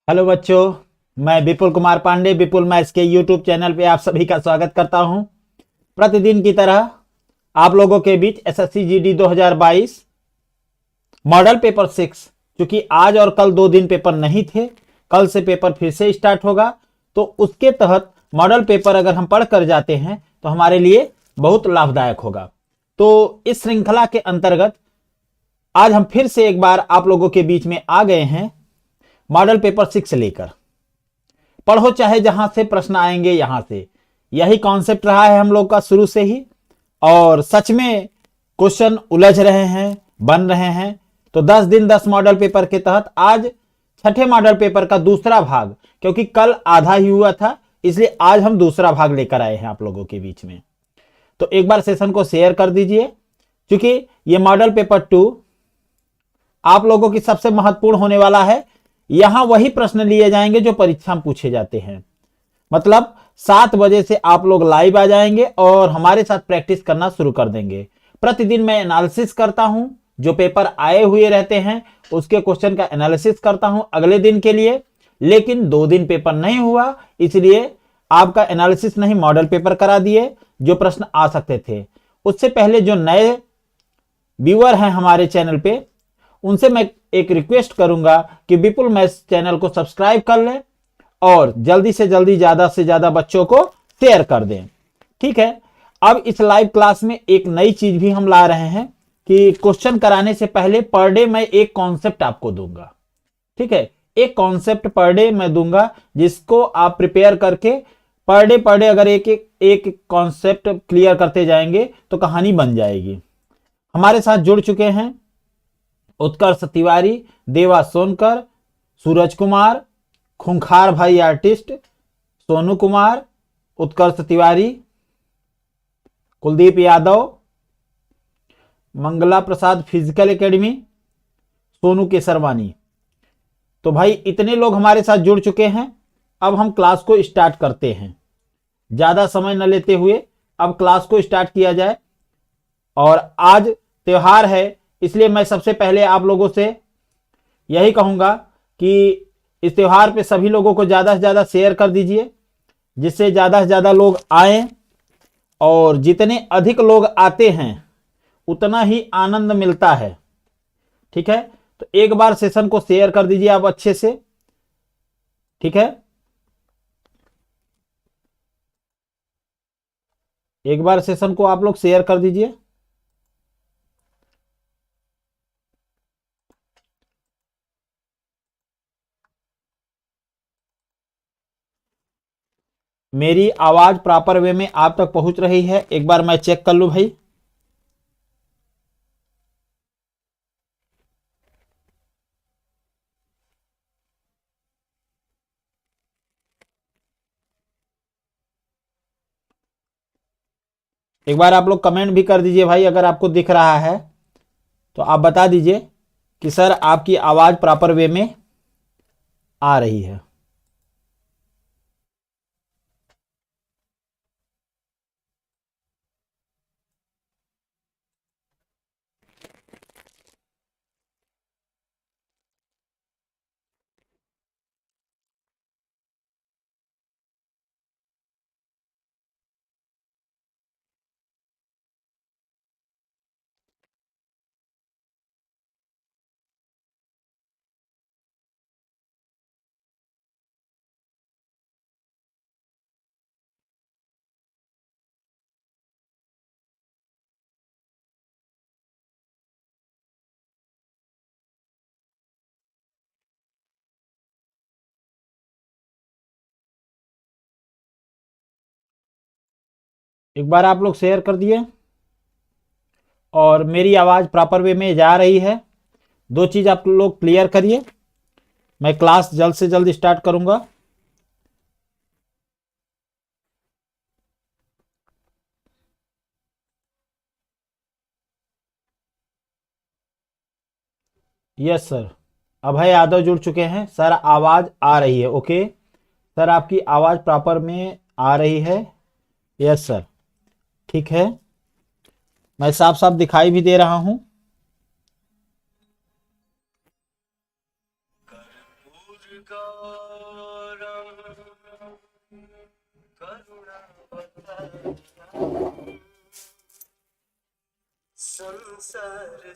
Hello बच्चों, मैं विपुल कुमार पांडे विपुल maths के यूट्यूब चैनल पे आप सभी का स्वागत करता हूं। प्रतिदिन की तरह आप लोगों के बीच एसएससी जीडी 2022 मॉडल पेपर 6, क्योंकि आज और कल 2 दिन पेपर नहीं थे, कल से पेपर फिर से स्टार्ट होगा। तो उसके तहत मॉडल पेपर अगर हम पढ़ कर जाते हैं तो हमारे लिए बहुत लाभदायक होगा। तो इस श्रृंखला के अंतर्गत आज हम फिर से एक बार आप लोगों के बीच में आ गए हैं मॉडल पेपर 6 लेकर। पढ़ो चाहे जहां से प्रश्न आएंगे यहां से, यही कॉन्सेप्ट रहा है हम लोग का शुरू से ही, और सच में क्वेश्चन उलझ रहे हैं, बन रहे हैं। तो 10 दिन 10 मॉडल पेपर के तहत आज छठे मॉडल पेपर का दूसरा भाग, क्योंकि कल आधा ही हुआ था इसलिए आज हम दूसरा भाग लेकर आए हैं आप लोगों के बीच में। तो एक बार सेशन को शेयर कर दीजिए, क्योंकि ये मॉडल पेपर 2 आप लोगों की सबसे महत्वपूर्ण होने वाला है। यहां वही प्रश्न लिए जाएंगे जो परीक्षा में पूछे जाते हैं। मतलब 7 बजे से आप लोग लाइव आ जाएंगे और हमारे साथ प्रैक्टिस करना शुरू कर देंगे। प्रतिदिन मैं एनालिसिस करता हूं, जो पेपर आए हुए रहते हैं उसके क्वेश्चन का एनालिसिस करता हूं अगले दिन के लिए। लेकिन 2 दिन पेपर नहीं हुआ इसलिए आपका एनालिसिस नहीं, मॉडल पेपर करा दिए जो प्रश्न आ सकते थे। उससे पहले जो नए व्यूअर हैं हमारे चैनल पे, उनसे मैं एक रिक्वेस्ट करूंगा कि विपुल मैथ्स चैनल को सब्सक्राइब कर लें और जल्दी से जल्दी ज्यादा से ज्यादा बच्चों को शेयर कर दें। ठीक है, अब इस लाइव क्लास में एक नई चीज भी हम ला रहे हैं कि क्वेश्चन कराने से पहले पर डे मैं एक कॉन्सेप्ट आपको दूंगा। ठीक है, एक कॉन्सेप्ट पर डे मैं दूंगा जिसको आप प्रिपेयर करके पर डे अगर एक कॉन्सेप्ट क्लियर करते जाएंगे तो कहानी बन जाएगी। हमारे साथ जुड़ चुके हैं उत्कर्ष तिवारी, देवा सोनकर, सूरज कुमार, खुंखार भाई आर्टिस्ट, सोनू कुमार, उत्कर्ष तिवारी, कुलदीप यादव, मंगला प्रसाद फिजिकल एकेडमी, सोनू केसरवानी। तो भाई इतने लोग हमारे साथ जुड़ चुके हैं। अब हम क्लास को स्टार्ट करते हैं, ज्यादा समय न लेते हुए अब क्लास को स्टार्ट किया जाए। और आज त्योहार है इसलिए मैं सबसे पहले आप लोगों से यही कहूंगा कि इस त्योहार पे सभी लोगों को ज्यादा से ज्यादा शेयर कर दीजिए, जिससे ज्यादा से ज्यादा लोग आए। और जितने अधिक लोग आते हैं उतना ही आनंद मिलता है। ठीक है, तो एक बार सेशन को शेयर कर दीजिए आप अच्छे से। ठीक है, एक बार सेशन को आप लोग शेयर कर दीजिए। मेरी आवाज प्रॉपर वे में आप तक पहुंच रही है? एक बार मैं चेक कर लूं भाई। एक बार आप लोग कमेंट भी कर दीजिए भाई, अगर आपको दिख रहा है तो आप बता दीजिए कि सर आपकी आवाज प्रॉपर वे में आ रही है। एक बार आप लोग शेयर कर दिए और मेरी आवाज प्रॉपर वे में जा रही है। दो चीज आप लोग क्लियर करिए, मैं क्लास जल्द से जल्द स्टार्ट करूंगा। यस सर, अभय यादव जुड़ चुके हैं। सर आवाज आ रही है? ओके सर, आपकी आवाज प्रॉपर में आ रही है। यस सर, ठीक है, मैं साफ साफ दिखाई भी दे रहा हूं। संसार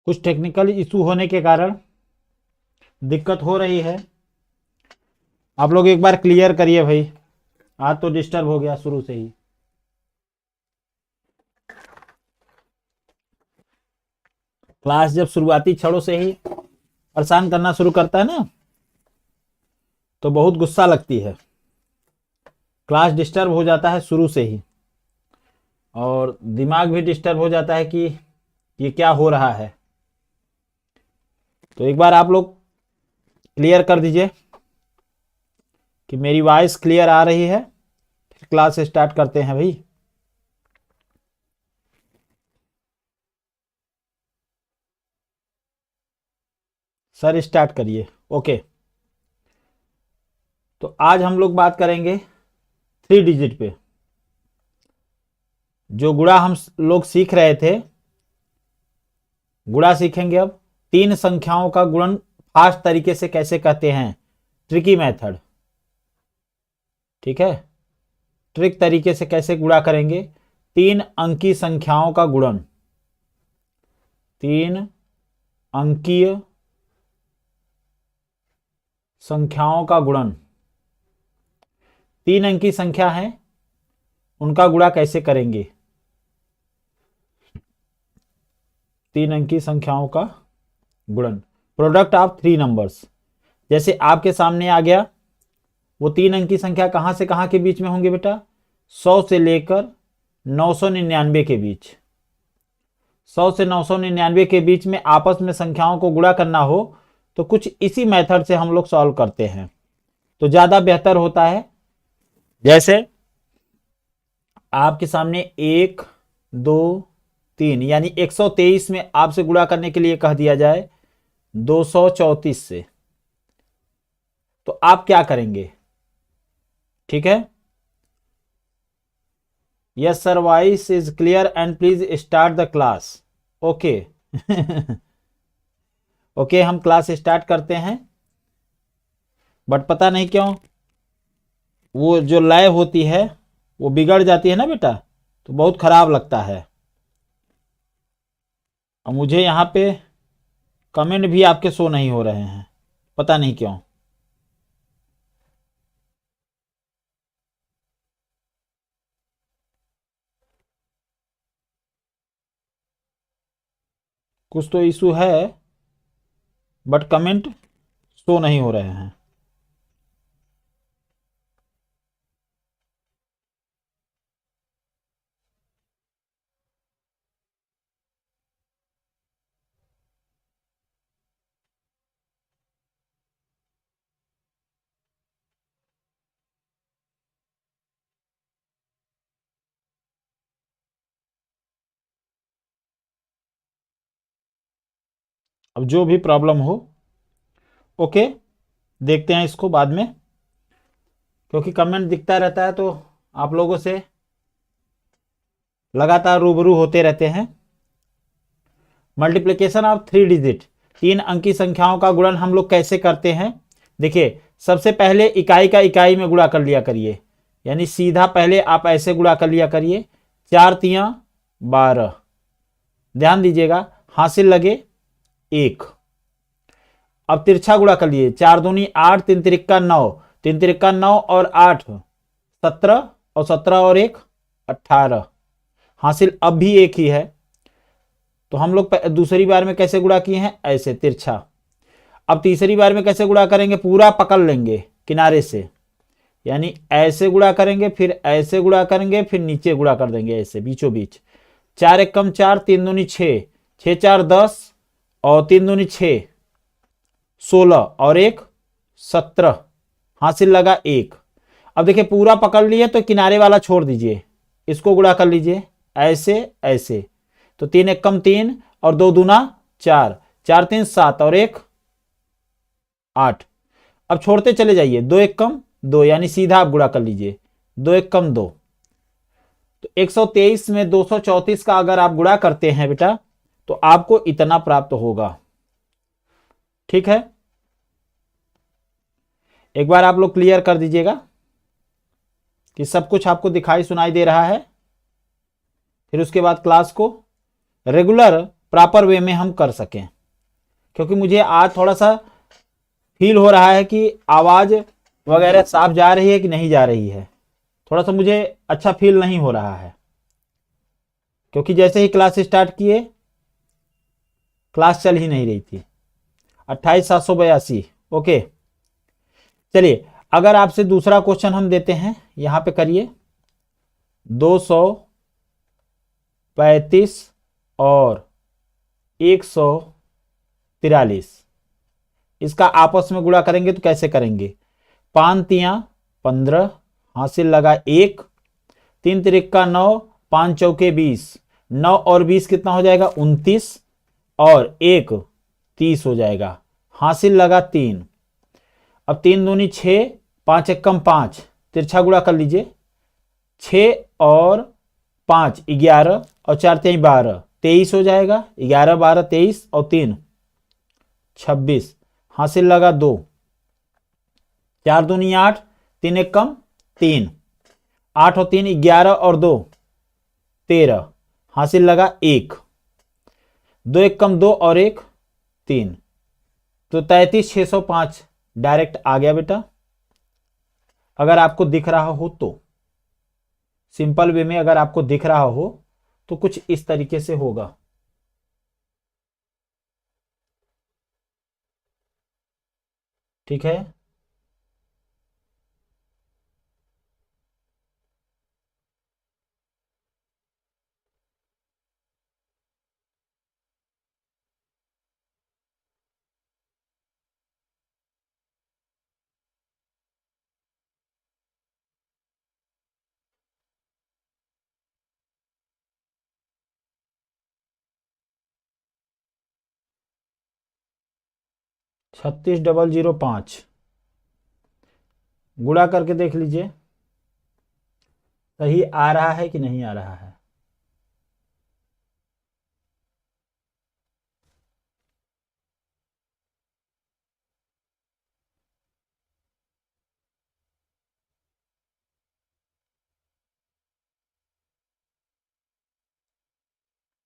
कुछ टेक्निकल इशू होने के कारण दिक्कत हो रही है। आप लोग एक बार क्लियर करिए भाई, आज तो डिस्टर्ब हो गया शुरू से ही। क्लास जब शुरुआती क्षणों से ही परेशान करना शुरू करता है ना, तो बहुत गुस्सा लगती है। क्लास डिस्टर्ब हो जाता है शुरू से ही, और दिमाग भी डिस्टर्ब हो जाता है कि ये क्या हो रहा है। तो एक बार आप लोग क्लियर कर दीजिए कि मेरी वॉइस क्लियर आ रही है। क्लास स्टार्ट करते हैं भाई। सर स्टार्ट करिए। ओके, तो आज हम लोग बात करेंगे 3 डिजिट पे। जो गुणा हम लोग सीख रहे थे, गुणा सीखेंगे अब। 3 संख्याओं का गुणन फास्ट तरीके से कैसे कहते हैं, ट्रिकी मेथड। ठीक है, ट्रिक तरीके से कैसे गुणा करेंगे 3 अंकीय संख्याओं का गुणन। 3 अंकीय संख्याओं का गुणन, 3 अंकीय संख्या है, उनका गुणा कैसे करेंगे। 3 अंकीय संख्याओं का गुणन, प्रोडक्ट ऑफ 3 नंबर्स। जैसे आपके सामने आ गया, वो 3 अंकीय संख्या कहां से कहां के बीच में होंगे बेटा, 100 से लेकर 999 के बीच। 100 से 999 के बीच में आपस में संख्याओं को गुणा करना हो तो कुछ इसी मेथड से हम लोग सॉल्व करते हैं, तो ज्यादा बेहतर होता है। जैसे आपके सामने 1 2 3 यानी 123 में आपसे गुणा करने के लिए कह दिया जाए 234 से, तो आप क्या करेंगे। ठीक है, yes sir, voice is clear and please start the class. Okay okay, हम क्लास स्टार्ट करते हैं, बट पता नहीं क्यों वो जो लय होती है वो बिगड़ जाती है ना बेटा, तो बहुत खराब लगता है। और मुझे यहाँ पे कमेंट भी आपके शो नहीं हो रहे हैं, पता नहीं क्यों। कुछ तो इशू है, बट कमेंट शो नहीं हो रहे हैं। अब जो भी प्रॉब्लम हो, ओके, देखते हैं इसको बाद में, क्योंकि कमेंट दिखता रहता है तो आप लोगों से लगातार रूबरू होते रहते हैं। मल्टीप्लिकेशन ऑफ 3 डिजिट, 3 अंकीय संख्याओं का गुणन हम लोग कैसे करते हैं। देखिए, सबसे पहले इकाई का इकाई में गुणा कर लिया करिए, यानी सीधा पहले आप ऐसे गुणा कर लिया करिए, 4 तियां 12। ध्यान दीजिएगा, हासिल लगे 1। अब तिरछा गुणा कर लिए, 4 दूनी 8, 3 तिरिक्का 9, 3 तिरिक्का 9 और 8 17, और 17 और 1 18। हासिल अब भी 1 ही है, तो हम लोग दूसरी बार में कैसे गुणा किए हैं, ऐसे तिरछा। अब तीसरी बार में कैसे गुणा करेंगे, पूरा पकड़ लेंगे किनारे से, यानी ऐसे गुणा करेंगे, फिर ऐसे गुणा करेंगे, फिर नीचे गुणा कर देंगे ऐसे बीचों बीच। 4 1 कम 4, 3 दूनी 6, 6 4 10, और 3 दूनी 6 16, और 1 17। हासिल लगा 1। अब देखिए पूरा पकड़ लिए तो किनारे वाला छोड़ दीजिए, इसको गुणा कर लीजिए ऐसे ऐसे, तो 3 1 कम 3, और 2 दूना 4, 4 3 7, और 1 8। अब छोड़ते चले जाइए, 2 1 कम 2, यानी सीधा आप गुणा कर लीजिए, 2 1 कम 2। तो 123 में 234 का अगर आप गुणा करते हैं बेटा, तो आपको इतना प्राप्त होगा। ठीक है, एक बार आप लोग क्लियर कर दीजिएगा कि सब कुछ आपको दिखाई सुनाई दे रहा है, फिर उसके बाद क्लास को रेगुलर प्रॉपर वे में हम कर सकें। क्योंकि मुझे आज थोड़ा सा फील हो रहा है कि आवाज वगैरह साफ जा रही है कि नहीं जा रही है, थोड़ा सा मुझे अच्छा फील नहीं हो रहा है, क्योंकि जैसे ही क्लास स्टार्ट किए क्लास चल ही नहीं रही थी। 28782। ओके, चलिए अगर आपसे दूसरा क्वेश्चन हम देते हैं, यहां पे करिए 235 और 143, इसका आपस में गुणा करेंगे तो कैसे करेंगे। 5 तियां 15, हासिल लगा 1, 3 तिरिक्का 9, 5 चौके 20, 9 और 20 कितना हो जाएगा 29, और 1 30 हो जाएगा। हासिल लगा 3। अब 3 दूनी 6, 5 एकम 5, तिरछा गुणा कर लीजिए, 6 और 5 11, और 4 3 12, 23 हो जाएगा। 11 12 23 और 3 26, हासिल लगा 2। 4 दूनी 8, 3 एकम 3, 8 और 3 11 और 2 13, हासिल लगा 1। 2 एकम 2 और 1 3, तो 33 605 डायरेक्ट आ गया बेटा। अगर आपको दिख रहा हो तो सिंपल वे में अगर आपको दिख रहा हो तो कुछ इस तरीके से होगा। ठीक है, छत्तीस 005 गुणा करके देख लीजिए सही आ रहा है कि नहीं आ रहा है।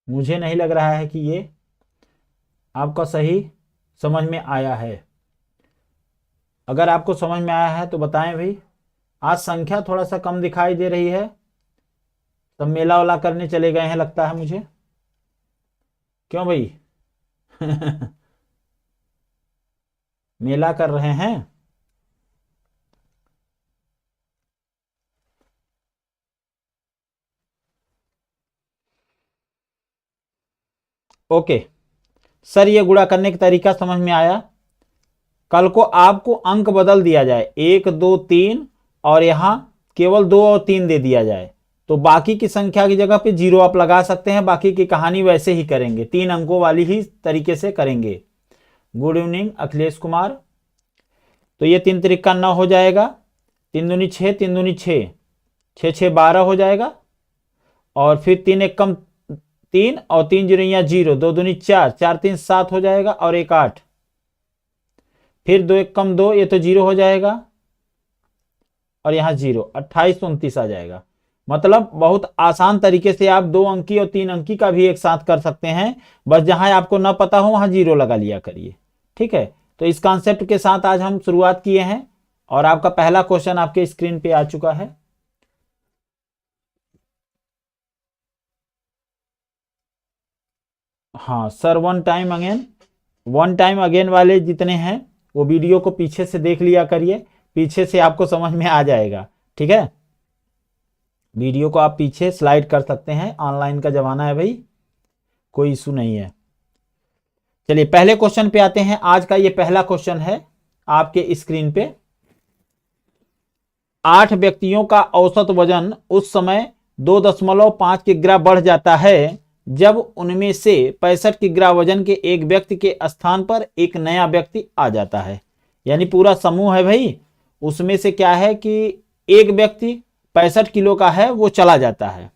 मुझे नहीं लग रहा है कि ये आपका सही समझ में आया है। अगर आपको समझ में आया है तो बताएं भाई। आज संख्या थोड़ा सा कम दिखाई दे रही है, सब मेला वाला करने चले गए हैं लगता है मुझे। क्यों भाई? मेला कर रहे हैं? ओके सर, ये गुणा करने का तरीका समझ में आया। कल को आपको अंक बदल दिया जाए 1 2 3 और यहां केवल 2 और 3 दे दिया जाए तो बाकी की संख्या की जगह पे 0 आप लगा सकते हैं। बाकी की कहानी वैसे ही करेंगे, 3 अंकों वाली ही तरीके से करेंगे। Good evening Akhilesh Kumar. तो ये 3 तिरिक्का 9 हो जाएगा, 3 दूनी 6, 3 दूनी 6, 6 6 12 हो जाएगा, और फिर 3 एकम 3 और 3 जीरो 0, 2 दूनी 4, 4 3 7 हो जाएगा, और 1 8, फिर 2 एकम 2, ये तो 0 हो जाएगा, और यहां 0, 28 29 आ जाएगा। मतलब बहुत आसान तरीके से आप 2 अंकी और 3 अंकी का भी एक साथ कर सकते हैं। बस जहां आपको ना पता हो वहां 0 लगा लिया करिए। ठीक है, तो इस कॉन्सेप्ट के साथ आज हम शुरुआत किए हैं, और आपका पहला क्वेश्चन आपके स्क्रीन पे आ चुका है। हाँ सर, वन टाइम अगेन वाले जितने हैं वो वीडियो को पीछे से देख लिया करिए, पीछे से आपको समझ में आ जाएगा। ठीक है, वीडियो को आप पीछे स्लाइड कर सकते हैं, ऑनलाइन का जमाना है भाई, कोई इशू नहीं है। चलिए पहले क्वेश्चन पे आते हैं। आज का ये पहला क्वेश्चन है आपके स्क्रीन पे। 8 व्यक्तियों का औसत वजन उस समय 2.5 किग्रा बढ़ जाता है जब उनमें से 65 किग्रा वजन के एक व्यक्ति के स्थान पर एक नया व्यक्ति आ जाता है। यानी पूरा समूह है भाई, उसमें से क्या है कि एक व्यक्ति 65 किलो का है वो चला जाता है,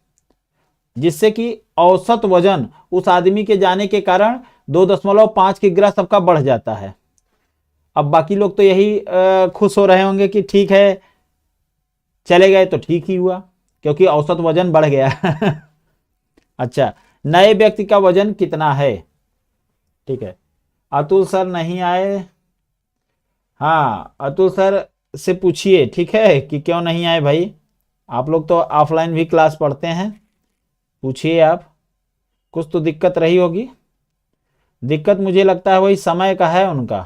जिससे कि औसत वजन उस आदमी के जाने के कारण 2.5 किग्रा सबका बढ़ जाता है। अब बाकी लोग तो यही खुश हो रहे होंगे कि ठीक है चले गए तो ठीक ही हुआ, क्योंकि औसत वजन बढ़ गया। अच्छा, नए व्यक्ति का वजन कितना है? ठीक है, अतुल सर नहीं आए। हाँ अतुल सर से पूछिए, ठीक है, कि क्यों नहीं आए भाई। आप लोग तो ऑफलाइन भी क्लास पढ़ते हैं, पूछिए आप। कुछ तो दिक्कत रही होगी। दिक्कत मुझे लगता है वही समय का है उनका।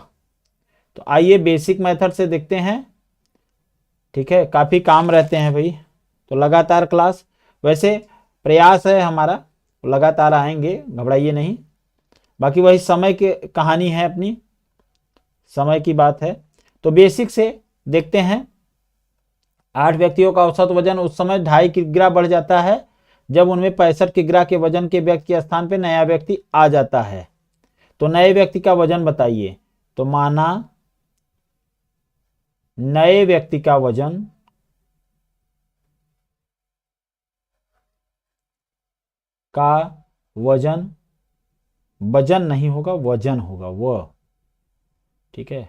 तो आइए बेसिक मेथड से देखते हैं। ठीक है, काफ़ी काम रहते हैं भाई, तो लगातार क्लास, वैसे प्रयास है हमारा, लगातार आएंगे, घबराइए नहीं। बाकी वही समय की कहानी है अपनी, समय की बात है। तो बेसिक से देखते हैं। 8 व्यक्तियों का औसत वजन उस समय 2.5 किग्रा बढ़ जाता है जब उनमें 65 किग्रा के वजन के व्यक्ति के स्थान पे नया व्यक्ति आ जाता है। तो नए व्यक्ति का वजन बताइए। तो माना नए व्यक्ति का वजन वजन नहीं होगा, वजन होगा वो। ठीक है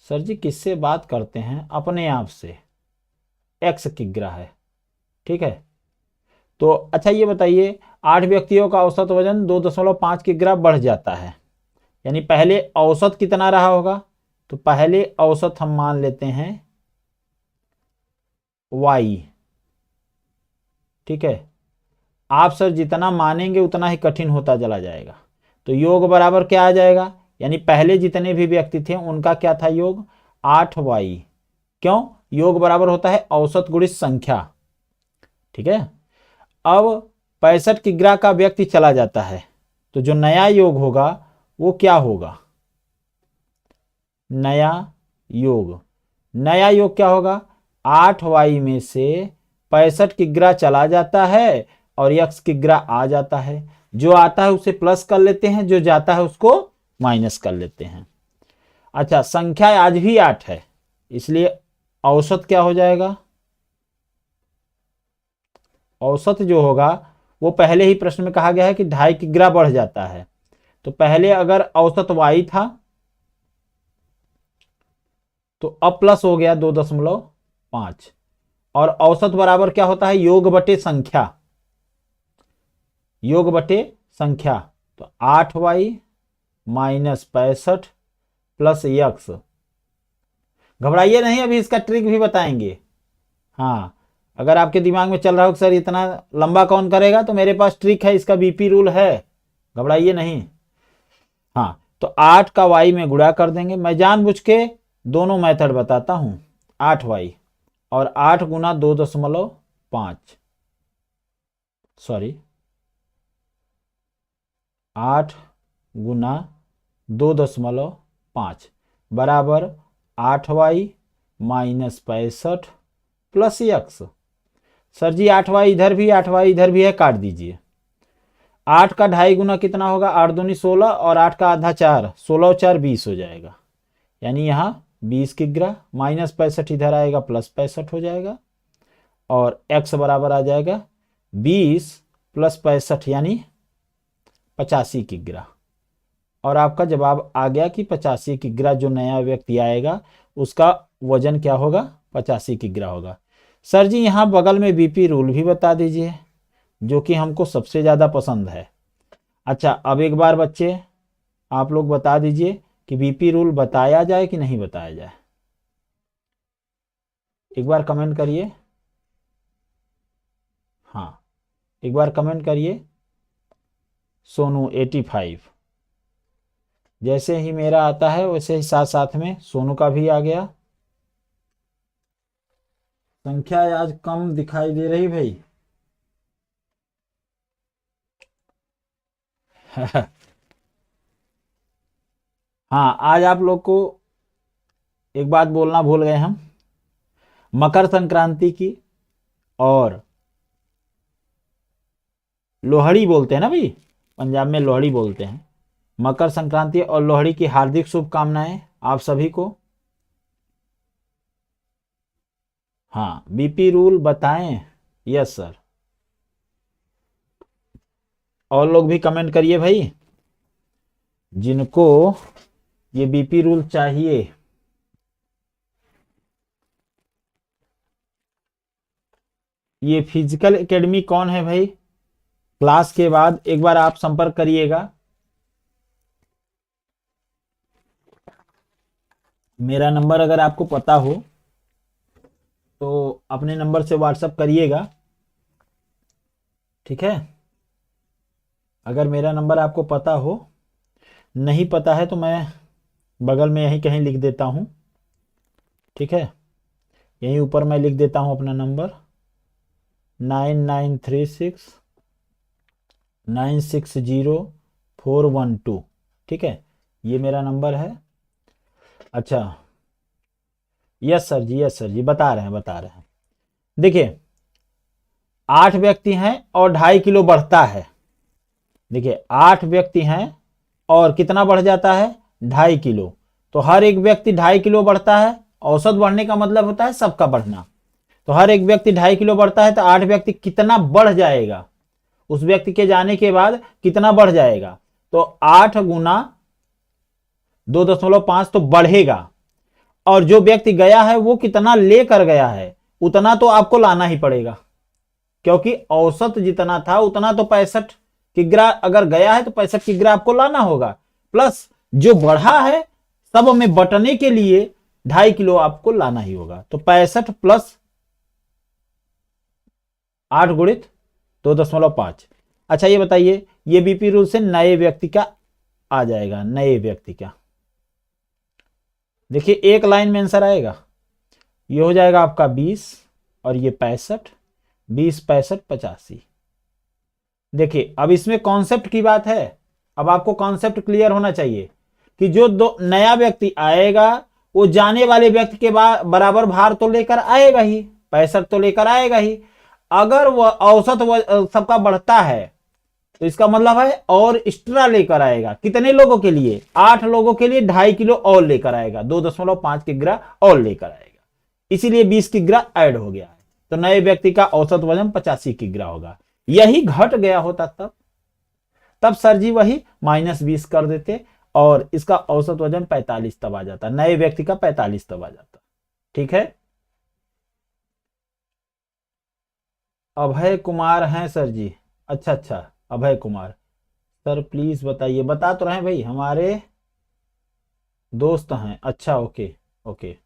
सर जी, किससे बात करते हैं? अपने आप से। x किग्रा है। ठीक है तो अच्छा ये बताइए, 8 व्यक्तियों का औसत वजन 2.5 किग्रा बढ़ जाता है, यानी पहले औसत कितना रहा होगा? तो पहले औसत हम मान लेते हैं y। ठीक है, आप सर जितना मानेंगे उतना ही कठिन होता चला जाएगा। तो योग बराबर क्या आ जाएगा? यानी पहले जितने भी व्यक्ति थे उनका क्या था योग? 8y। क्यों? योग बराबर होता है औसत गुणित संख्या। ठीक है, अब 65 किग्रा का व्यक्ति चला जाता है, तो जो नया योग होगा वो क्या होगा? नया योग क्या होगा? 8y में से 65 किग्रा चला जाता है और x किग्रा आ जाता है। जो आता है उसे प्लस कर लेते हैं, जो जाता है उसको माइनस कर लेते हैं। अच्छा, संख्या आज भी 8 है, इसलिए औसत क्या हो जाएगा? औसत जो होगा वो पहले ही प्रश्न में कहा गया है कि 2.5 किग्रा बढ़ जाता है। तो पहले अगर औसत y था तो अब प्लस हो गया 2.5, और औसत बराबर क्या होता है? योग बटे संख्या। तो 8y माइनस 65 प्लस x। घबराइए नहीं, अभी इसका ट्रिक भी बताएंगे। हाँ, अगर आपके दिमाग में चल रहा हो कि सर इतना लंबा कौन करेगा, तो मेरे पास ट्रिक है, इसका बीपी रूल है, घबराइए नहीं। हाँ, तो 8 का y में गुणा कर देंगे। मैं जानबूझ के दोनों मेथड बताता हूं, 8y और 8 गुना 2.5, सॉरी 8 गुना 2.5 बराबर 8y minus 65 plus x। Sir ji 8y इधर भी 8y इधर भी है, काट दीजिए। 8 का 2.5 गुना कितना होगा? 8 दूनी 16 और 8 का आधा 4, 16 और 4 20 हो जाएगा, यानी यहाँ 20 किग्रा। माइनस 65 इधर आएगा, प्लस 65 हो जाएगा, और x बराबर आ जाएगा 20 प्लस 65 यानी 85 किग्रा। और आपका जवाब आ गया कि 85 किग्रा जो नया व्यक्ति आएगा उसका वजन क्या होगा? 85 किग्रा होगा। सर जी यहाँ बगल में बीपी रूल भी बता दीजिए, जो कि हमको सबसे ज़्यादा पसंद है। अच्छा, अब एक बार बच्चे आप लोग बता दीजिए कि बीपी रूल बताया जाए कि नहीं बताया जाए। एक बार कमेंट करिए। हाँ, एक बार कमेंट करिए। सोनू 85, जैसे ही मेरा आता है वैसे ही साथ साथ में सोनू का भी आ गया। संख्या आज कम दिखाई दे रही भाई। हाँ, आज आप लोग को एक बात बोलना भूल गए हम, मकर संक्रांति की और लोहड़ी बोलते हैं ना भाई, पंजाब में लोहड़ी बोलते हैं। मकर संक्रांति और लोहड़ी की हार्दिक शुभकामनाएं आप सभी को। हाँ, बीपी रूल बताएं। यस सर, और लोग भी कमेंट करिए भाई जिनको ये बीपी रूल चाहिए। ये फिजिकल एकेडमी कौन है भाई? क्लास के बाद एक बार आप संपर्क करिएगा। मेरा नंबर अगर आपको पता हो तो अपने नंबर से व्हाट्सएप करिएगा। ठीक है, अगर मेरा नंबर आपको पता हो, नहीं पता है तो मैं बगल में यहीं कहीं लिख देता हूँ। ठीक है, यहीं ऊपर मैं लिख देता हूँ अपना नंबर 9936960412। ठीक है, ये मेरा नंबर है। अच्छा, यस सर जी, यस सर जी, बता रहे हैं। देखिए 8 व्यक्ति हैं और 2.5 किलो बढ़ता है। देखिए 8 व्यक्ति हैं और कितना बढ़ जाता है, 2.5 किलो। तो हर एक व्यक्ति 2.5 किलो बढ़ता है। औसत बढ़ने का मतलब होता है सबका बढ़ना। तो हर एक व्यक्ति 2.5 किलो बढ़ता है तो 8 व्यक्ति कितना बढ़ जाएगा, उस व्यक्ति के जाने के बाद कितना बढ़ जाएगा। तो 8 गुना 2.5 तो बढ़ेगा। और जो व्यक्ति गया है वो कितना लेकर गया है, उतना तो आपको लाना ही पड़ेगा, क्योंकि औसत जितना था उतना तो 65 किग्रा अगर गया है तो 65 किग्रा आपको लाना होगा। प्लस जो बढ़ा है सब में बटने के लिए 2.5 किलो आपको लाना ही होगा। तो 65 प्लस 8 गुणित 2.5। अच्छा ये बताइए, ये बीपी रूल से नए व्यक्ति का आ जाएगा, नए व्यक्ति का। देखिए एक लाइन में आंसर आएगा, ये हो जाएगा आपका 20 और ये 65, 20 65 85। देखिए अब इसमें कॉन्सेप्ट की बात है। अब आपको कॉन्सेप्ट क्लियर होना चाहिए कि जो दो नया व्यक्ति आएगा वो जाने वाले व्यक्ति के बराबर भार तो लेकर आएगा ही, 65 तो लेकर आएगा ही। अगर वह औसत सबका बढ़ता है तो इसका मतलब है और एक्स्ट्रा लेकर आएगा। कितने लोगों के लिए, 8 लोगों के लिए 2.5 किलो और लेकर आएगा, 2.5 किग्रा और लेकर आएगा, इसीलिए 20 किग्रा ऐड हो गया है। तो नए व्यक्ति का औसत वजन 85 किग्रा होगा। यही घट गया होता तब सर जी वही -20 कर देते और इसका औसत वजन 45 तब आ जाता, नए व्यक्ति का 45 तब आ जाता। ठीक है, अभय कुमार हैं सर जी। अच्छा अभय कुमार सर प्लीज बताइए। बता तो रहे भाई, हमारे दोस्त हैं। अच्छा ओके।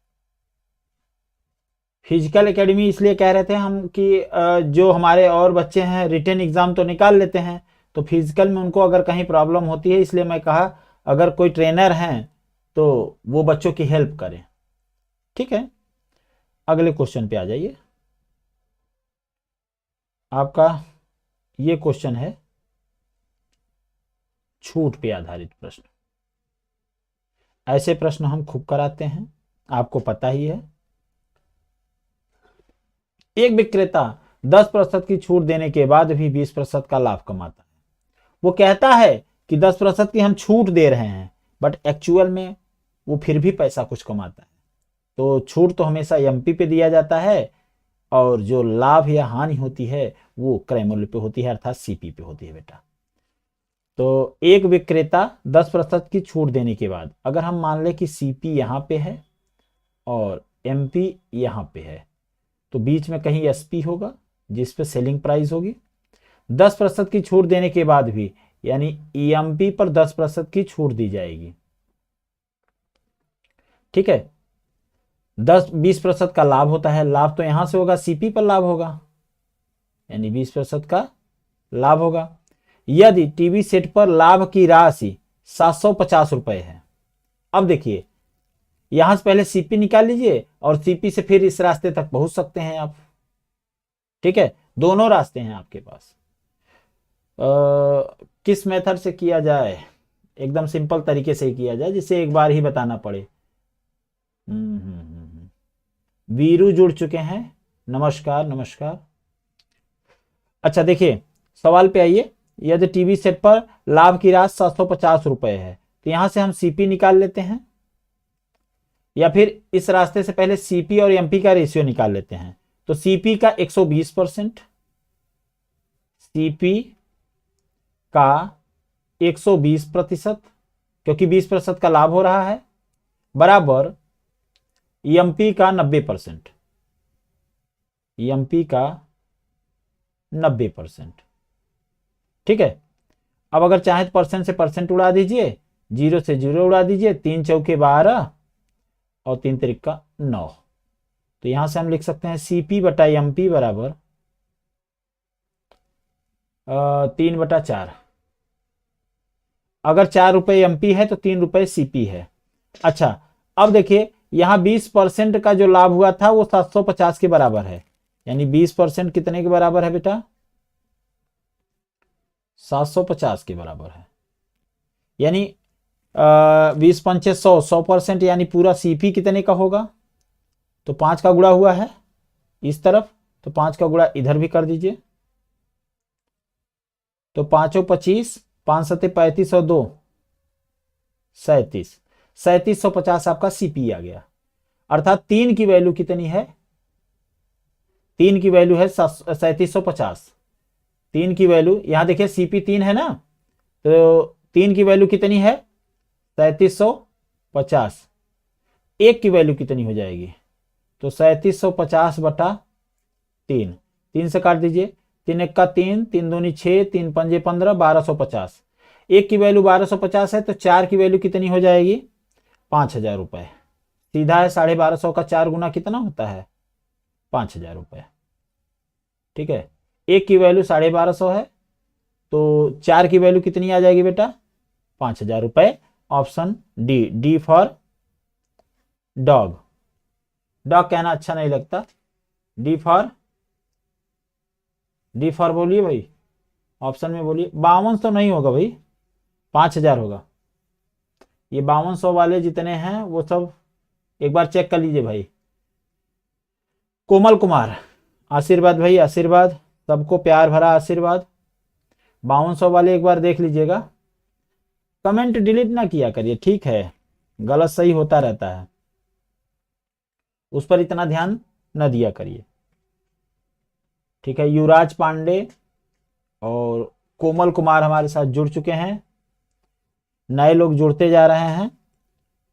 फिजिकल एकेडमी इसलिए कह रहे थे हम कि जो हमारे और बच्चे हैं रिटन एग्जाम तो निकाल लेते हैं, तो फिजिकल में उनको अगर कहीं प्रॉब्लम होती है, इसलिए मैं कहा अगर कोई ट्रेनर हैं तो वो बच्चों की हेल्प करें। ठीक है, अगले क्वेश्चन पे आ जाइए। आपका ये क्वेश्चन है छूट पे आधारित प्रश्न। ऐसे प्रश्न हम खूब कराते हैं, आपको पता ही है। एक विक्रेता 10% की छूट देने के बाद भी 20% का लाभ कमाता है। वो कहता है कि 10% की हम छूट दे रहे हैं, बट एक्चुअल में वो फिर भी पैसा कुछ कमाता है। तो छूट तो हमेशा एमपी पे दिया जाता है और जो लाभ या हानि होती है वो क्रय मूल्य पे होती है, अर्थात सीपी पे होती है बेटा। तो एक विक्रेता 10% की छूट देने के बाद, अगर हम मान लें कि सीपी यहां पे है और एमपी यहां पे है, तो बीच में कहीं एसपी होगा जिस पे सेलिंग प्राइस होगी। 10% की छूट देने के बाद भी यानी ईएमपी पर 10% की छूट दी जाएगी। ठीक है, 20% का लाभ होता है, लाभ तो यहां से होगा, सीपी पर लाभ होगा, यानी 20% का लाभ होगा। यदि टीवी सेट पर लाभ की राशि 750 रुपए है, अब देखिए यहां से पहले सीपी निकाल लीजिए और सीपी से फिर इस रास्ते तक पहुंच सकते हैं आप। ठीक है, दोनों रास्ते हैं आपके पास। किस मेथड से किया जाए, एकदम सिंपल तरीके से ही किया जाए जिससे एक बार ही बताना पड़े। वीरू जुड़ चुके हैं, नमस्कार। अच्छा देखिए सवाल पे आइए। यदि टीवी सेट पर लाभ की राशि 750 रुपए है तो यहां से हम सीपी निकाल लेते हैं, या फिर इस रास्ते से पहले सीपी और एमपी का रेशियो निकाल लेते हैं। तो सीपी का 120%, सीपी का 120%, क्योंकि 20% का लाभ हो रहा है, बराबर एमपी का 90%, एमपी का 90%। ठीक है, अब अगर चाहे तो परसेंट से परसेंट उड़ा दीजिए, 0 से 0 उड़ा दीजिए, 3 चौके 12 और 3 तिरिका 9। तो यहां से हम लिख सकते हैं सीपी बटा एमपी बराबर 3/4। अगर 4 रुपए एमपी है तो 3 रुपए सीपी है। अच्छा अब देखिए यहां 20% का जो लाभ हुआ था वो 750 के बराबर है, यानी 20% कितने के बराबर है बेटा, 750 के बराबर है। यानी 20 पंचे 100, 100%, यानी पूरा सीपी कितने का होगा, तो 5 का गुणा हुआ है इस तरफ, तो 5 का गुणा इधर भी कर दीजिए। तो 5 25, 5 सत्ते 35 और 2 37, 3750 आपका सीपी आ गया। अर्थात 3 की वैल्यू कितनी है, 3 की वैल्यू है 3750। 3 की वैल्यू यहां देखिए सीपी 3 है ना, तो 3 की वैल्यू कितनी है 3750। 1 की वैल्यू कितनी हो जाएगी, तो 3750 बटा 3, 3 से काट दीजिए, 3 1 का 3, 3 दूनी 6, 3 पंजे 15, 1250। 1 की वैल्यू 1250 है, तो 4 की वैल्यू कितनी हो जाएगी 5000 रुपए। सीधा है 1250 का 4 गुना कितना होता है 5000 रुपए। ठीक है, 1 की वैल्यू 1250 है, तो 4 की वैल्यू कितनी आ जाएगी बेटा 5000 रुपए। Option D, D for dog. Dog कहना अच्छा नहीं लगता, डी फॉर, डी फॉर बोलिए भाई, ऑप्शन में बोलिए। 52 तो नहीं होगा भाई, 5000 होगा। ये 5200 वाले जितने हैं वो सब एक बार चेक कर लीजिए भाई। कोमल कुमार, आशीर्वाद भाई, आशीर्वाद, सबको प्यार भरा आशीर्वाद। 5200 वाले एक बार देख लीजिएगा। कमेंट डिलीट ना किया करिए, ठीक है, गलत सही होता रहता है, उस पर इतना ध्यान न दिया करिए। ठीक है, युवराज पांडे और कोमल कुमार हमारे साथ जुड़ चुके हैं। नए लोग जुड़ते जा रहे हैं,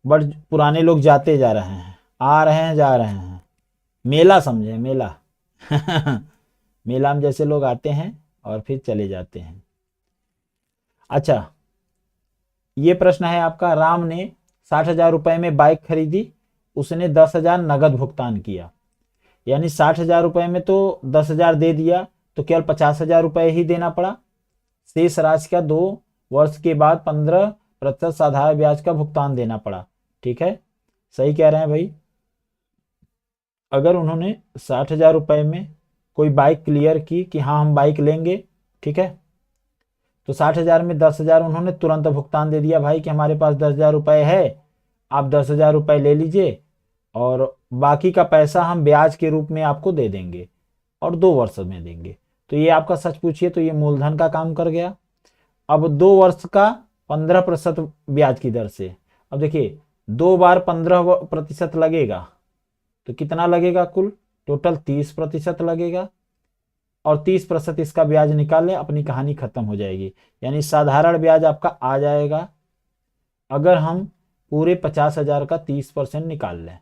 बट पुराने लोग जाते जा रहे हैं, आ रहे हैं जा रहे हैं। मेला समझे, मेला मेला में जैसे लोग आते हैं और फिर चले जाते हैं। अच्छा, ये प्रश्न है आपका, राम ने 60,000 रुपए में बाइक खरीदी, उसने 10,000 नगद भुगतान किया। यानी 60,000 रुपए में तो 10,000 दे दिया, तो केवल 50,000 रुपए ही देना पड़ा। शेष राशि का 2 वर्ष के बाद 15% साधारण ब्याज का भुगतान देना पड़ा। ठीक है, सही कह रहे हैं भाई। अगर उन्होंने 60,000 रुपए में कोई बाइक क्लियर की कि हाँ हम बाइक लेंगे, ठीक है, तो 60,000 में 10,000 उन्होंने तुरंत भुगतान दे दिया भाई कि हमारे पास 10,000 रुपए है, आप 10,000 रुपए ले लीजिए और बाकी का पैसा हम ब्याज के रूप में आपको दे देंगे और 2 वर्ष में देंगे। तो ये आपका सच पूछिए तो ये मूलधन का काम कर गया। अब 2 वर्ष का 15% ब्याज की दर से, अब देखिए 2 बार 15% लगेगा, तो कितना लगेगा कुल टोटल 30% लगेगा, और 30% इसका ब्याज निकाल लें, अपनी कहानी खत्म हो जाएगी। यानी साधारण ब्याज आपका आ जाएगा, अगर हम पूरे 50,000 का 30% निकाल लें।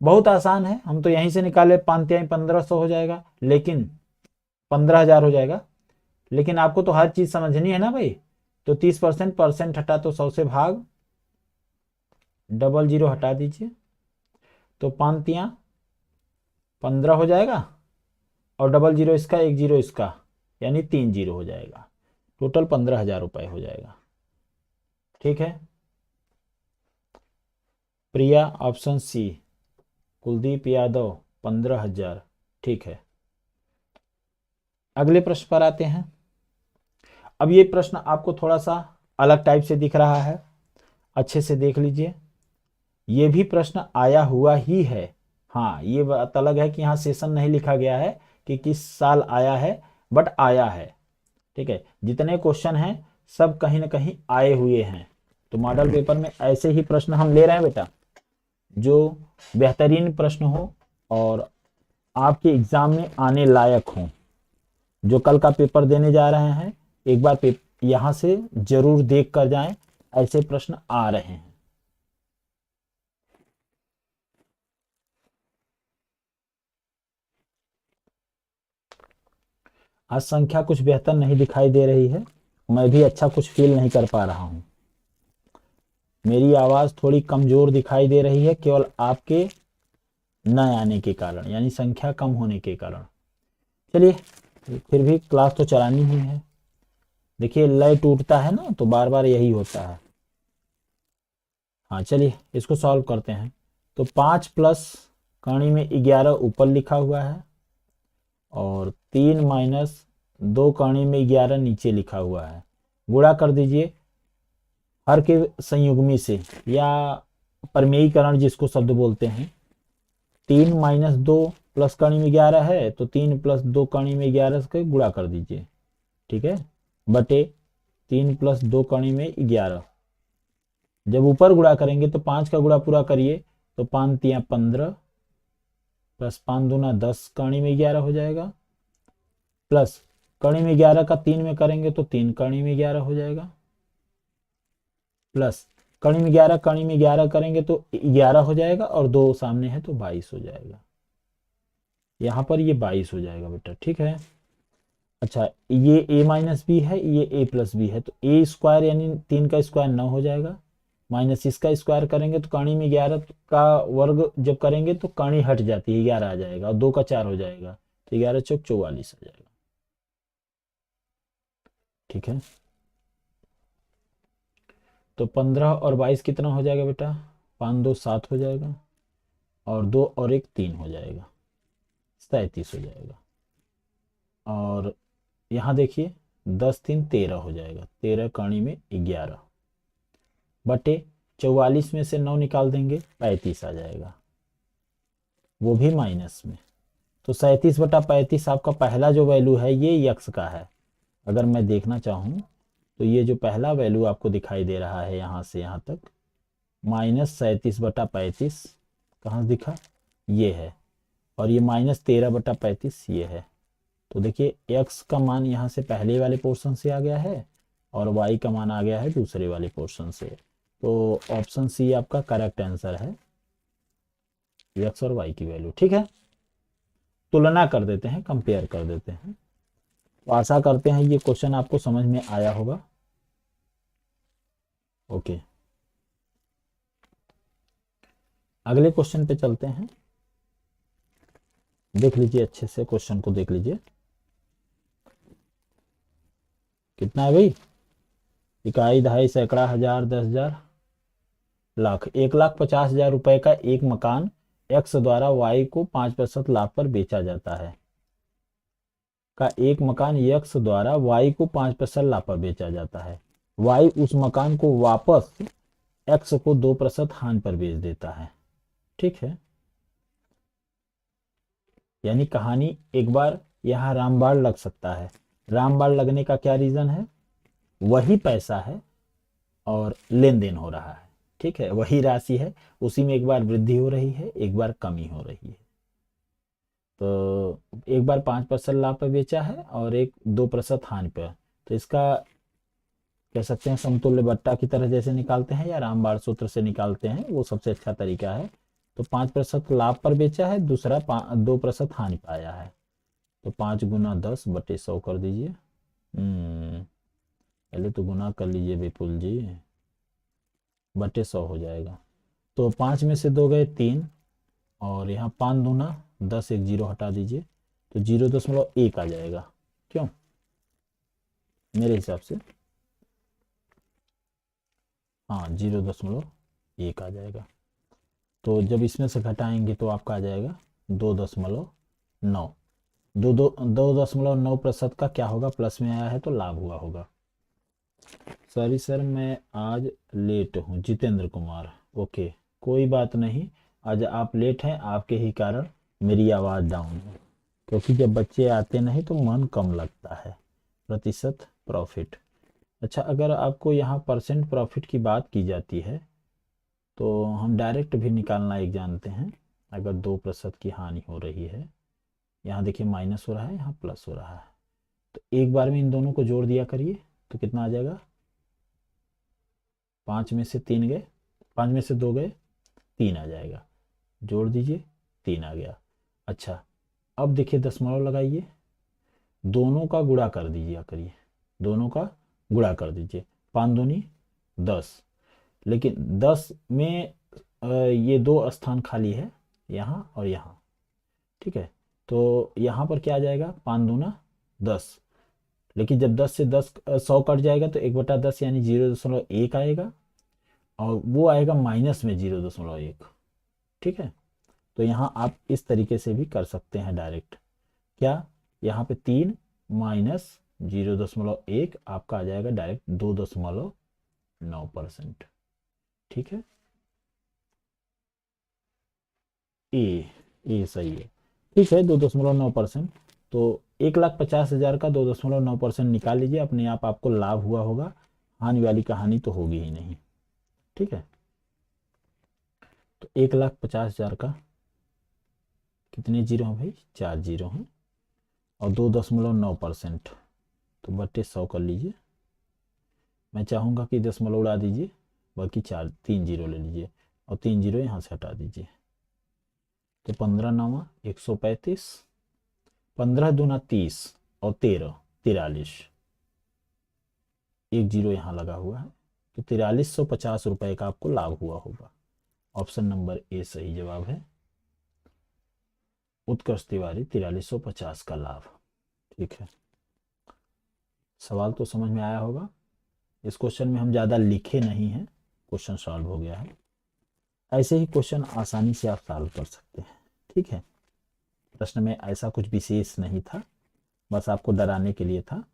बहुत आसान है, हम तो यहीं से निकाले, 5-1500 हो जाएगा, लेकिन 15,000 हो जाएगा। लेकिन आपको तो हर चीज समझनी है ना भाई, तो 30% परसेंट हटा तो 100 से भाग, 00 हटा दीजिए, तो 5-15 हो जाएगा, और 00 इसका, 10 इसका, यानी 30 हो जाएगा। टोटल 15,000 रुपए हो जाएगा। ठीक है, प्रिया ऑप्शन सी, कुलदीप यादव 15,000। ठीक है, अगले प्रश्न पर आते हैं। अब ये प्रश्न आपको थोड़ा सा अलग टाइप से दिख रहा है, अच्छे से देख लीजिए। ये भी प्रश्न आया हुआ ही है, हाँ ये बात अलग है कि यहाँ सेशन नहीं लिखा गया है कि किस साल आया है, बट आया है। ठीक है, जितने क्वेश्चन हैं सब कहीं ना कहीं आए हुए हैं। तो मॉडल पेपर में ऐसे ही प्रश्न हम ले रहे हैं बेटा, जो बेहतरीन प्रश्न हो और आपके एग्जाम में आने लायक हो। जो कल का पेपर देने जा रहे हैं, एक बार यहां से जरूर देख कर जाएं, ऐसे प्रश्न आ रहे हैं। आज संख्या कुछ बेहतर नहीं दिखाई दे रही है, मैं भी अच्छा कुछ फील नहीं कर पा रहा हूं। मेरी आवाज थोड़ी कमजोर दिखाई दे रही है, केवल आपके न आने के कारण, यानी संख्या कम होने के कारण। चलिए, फिर भी क्लास तो चलानी ही है। देखिए लय टूटता है ना, तो बार बार यही होता है। हाँ चलिए इसको सॉल्व करते हैं। तो 5 प्लस कड़ी में 11 ऊपर लिखा हुआ है, और 3 माइनस 2 कड़ी में 11 नीचे लिखा हुआ है। गुणा कर दीजिए हर के संयुग्मी से, या परमेयीकरण जिसको शब्द बोलते हैं, 3 माइनस 2 प्लस कड़ी में 11 है, तो 3 प्लस 2 कड़ी में 11 से गुणा कर दीजिए, ठीक है, बटे 3 प्लस 2 कड़ी में 11। जब ऊपर गुणा करेंगे तो 5 का गुणा पूरा करिए, तो 5 तिया 15 प्लस 5 दूना 10 कड़ी में 11 हो जाएगा, प्लस कड़ी में 11 का 3 में करेंगे तो 3 कड़ी में 11 हो जाएगा, प्लस कड़ी में 11 कड़ी में 11 करेंगे तो 11 हो जाएगा, और 2 सामने है तो 22 हो जाएगा। यहाँ पर ये 22 हो जाएगा बेटा, ठीक है। अच्छा, ये a माइनस बी है, ये a प्लस बी है, तो a स्क्वायर यानी 3 का स्क्वायर 9 हो जाएगा, माइनस इसका स्क्वायर करेंगे तो कणी में 11 का वर्ग जब करेंगे तो कणी हट जाती है, 11 आ जाएगा, और 2 का 4 हो जाएगा, तो 11 चौक 44 आ जाएगा, ठीक है। तो 15 और 22 कितना हो जाएगा बेटा, 5 2 7 हो जाएगा, और 2 और 1 3 हो जाएगा, 37 हो जाएगा। और यहाँ देखिए 10 3 13 हो जाएगा, 13 कणी में 11 बटे 44 में से 9 निकाल देंगे, 35 आ जाएगा, वो भी माइनस में। तो 37 बटा 35 आपका पहला जो वैल्यू है ये यक्स का है। अगर मैं देखना चाहूँ तो ये जो पहला वैल्यू आपको दिखाई दे रहा है यहाँ से यहाँ तक, माइनस 37 बटा 35 कहाँ दिखा, ये है, और ये माइनस 13 बटा 35 ये है। तो देखिए x का मान यहाँ से पहले वाले पोर्शन से आ गया है, और y का मान आ गया है दूसरे वाले पोर्शन से। तो ऑप्शन सी आपका करेक्ट आंसर है, x और y की वैल्यू, ठीक है। तुलना कर देते हैं, कंपेयर कर देते हैं। तो आशा करते हैं ये क्वेश्चन आपको समझ में आया होगा। ओके, अगले क्वेश्चन पे चलते हैं। देख लीजिए अच्छे से, क्वेश्चन को देख लीजिए, कितना है भाई, इकाई, दहाई, सैकड़ा, हजार, 10,000, लाख। 1,50,000 रुपए का एक मकान एक्स द्वारा वाई को 5% लाभ पर बेचा जाता है, का एक मकान यक्स द्वारा वाई को 5% लाभ पर बेचा जाता है। वाई उस मकान को वापस एक्स को 2% हानि पर बेच देता है, ठीक है। यानी कहानी एक बार यहाँ रामबाण लग सकता है। रामबाण लगने का क्या रीजन है, वही पैसा है और लेन देन हो रहा है, ठीक है, वही राशि है, उसी में एक बार वृद्धि हो रही है, एक बार कमी हो रही है। तो एक बार 5% लाभ पर बेचा है और एक 2% हानि पर, तो इसका कह सकते हैं समतुल्य बट्टा की तरह जैसे निकालते हैं या रामबाण सूत्र से निकालते हैं, वो सबसे अच्छा तरीका है। तो 5% लाभ पर बेचा है, दूसरा 2% हानि पाया है, तो 5 गुना 10 बटे 100 कर दीजिए। पहले तो गुना कर लीजिए विपुल जी, बटे 100 हो जाएगा। तो 5 में से 2 गए 3, और यहाँ 5 दूना 10, एक जीरो हटा दीजिए, तो 0.1 आ जाएगा, क्यों, मेरे हिसाब से हाँ 0.1 आ जाएगा। तो जब इसमें से घटाएंगे तो आपका आ जाएगा 2.9। 2.9% का क्या होगा, प्लस में आया है तो लाभ हुआ होगा। सॉरी सर मैं आज लेट हूँ, जितेंद्र कुमार, ओके कोई बात नहीं, आज आप लेट हैं, आपके ही कारण मेरी आवाज़ डाउन है, क्योंकि जब बच्चे आते नहीं तो मन कम लगता है। प्रतिशत प्रॉफिट, अच्छा अगर आपको यहाँ परसेंट प्रॉफिट की बात की जाती है तो हम डायरेक्ट भी निकालना एक जानते हैं। अगर 2% की हानि हो रही है, यहाँ देखिए माइनस हो रहा है, यहाँ प्लस हो रहा है, तो एक बार में इन दोनों को जोड़ दिया करिए, तो कितना आ जाएगा, 5 में से 3 गए, 5 में से 2 गए 3 आ जाएगा, जोड़ दीजिए 3 आ गया। अच्छा अब देखिए दशमलव लगाइए, दोनों का गुणा कर दीजिए करिए, दोनों का गुणा कर दीजिए, 5 दूनी 10, लेकिन 10 में ये 2 स्थान खाली है, यहाँ और यहाँ, ठीक है। तो यहाँ पर क्या आ जाएगा, 5 दूना 10, लेकिन जब 10 से 10 100 कट जाएगा तो 1/10 यानी 0.1 आएगा, और वो आएगा माइनस में 0.1, ठीक है। तो यहाँ आप इस तरीके से भी कर सकते हैं डायरेक्ट, क्या, यहाँ पे 3 माइनस 0.1 आपका आ जाएगा डायरेक्ट 2.9%, ठीक है। ए ये सही है। ठीक है, 2.9%। तो 1,50,000 का 2.9% निकाल लीजिए, अपने आप आपको लाभ हुआ होगा, हानि वाली कहानी तो होगी ही नहीं। ठीक है, तो 1,50,000 का कितने जीरो हैं भाई, 4 जीरो हैं, और 2.9%, तो बट्टे 100 कर लीजिए। मैं चाहूँगा कि दशमलव उड़ा दीजिए, बाकी 3 जीरो ले लीजिए, और 3 जीरो यहाँ से हटा दीजिए। तो 15 9 135, 15 दूना 30, और 13 43, एक जीरो यहाँ लगा हुआ है, तो 4350 रुपये का आपको लाभ हुआ होगा। ऑप्शन नंबर ए सही जवाब है, उत्कर्ष तिवारी 4350 का लाभ। ठीक है, सवाल तो समझ में आया होगा। इस क्वेश्चन में हम ज़्यादा लिखे नहीं हैं, क्वेश्चन सॉल्व हो गया है। ऐसे ही क्वेश्चन आसानी से आप सॉल्व कर सकते हैं। ठीक है, प्रश्न में ऐसा कुछ विशेष नहीं था, बस आपको डराने के लिए था।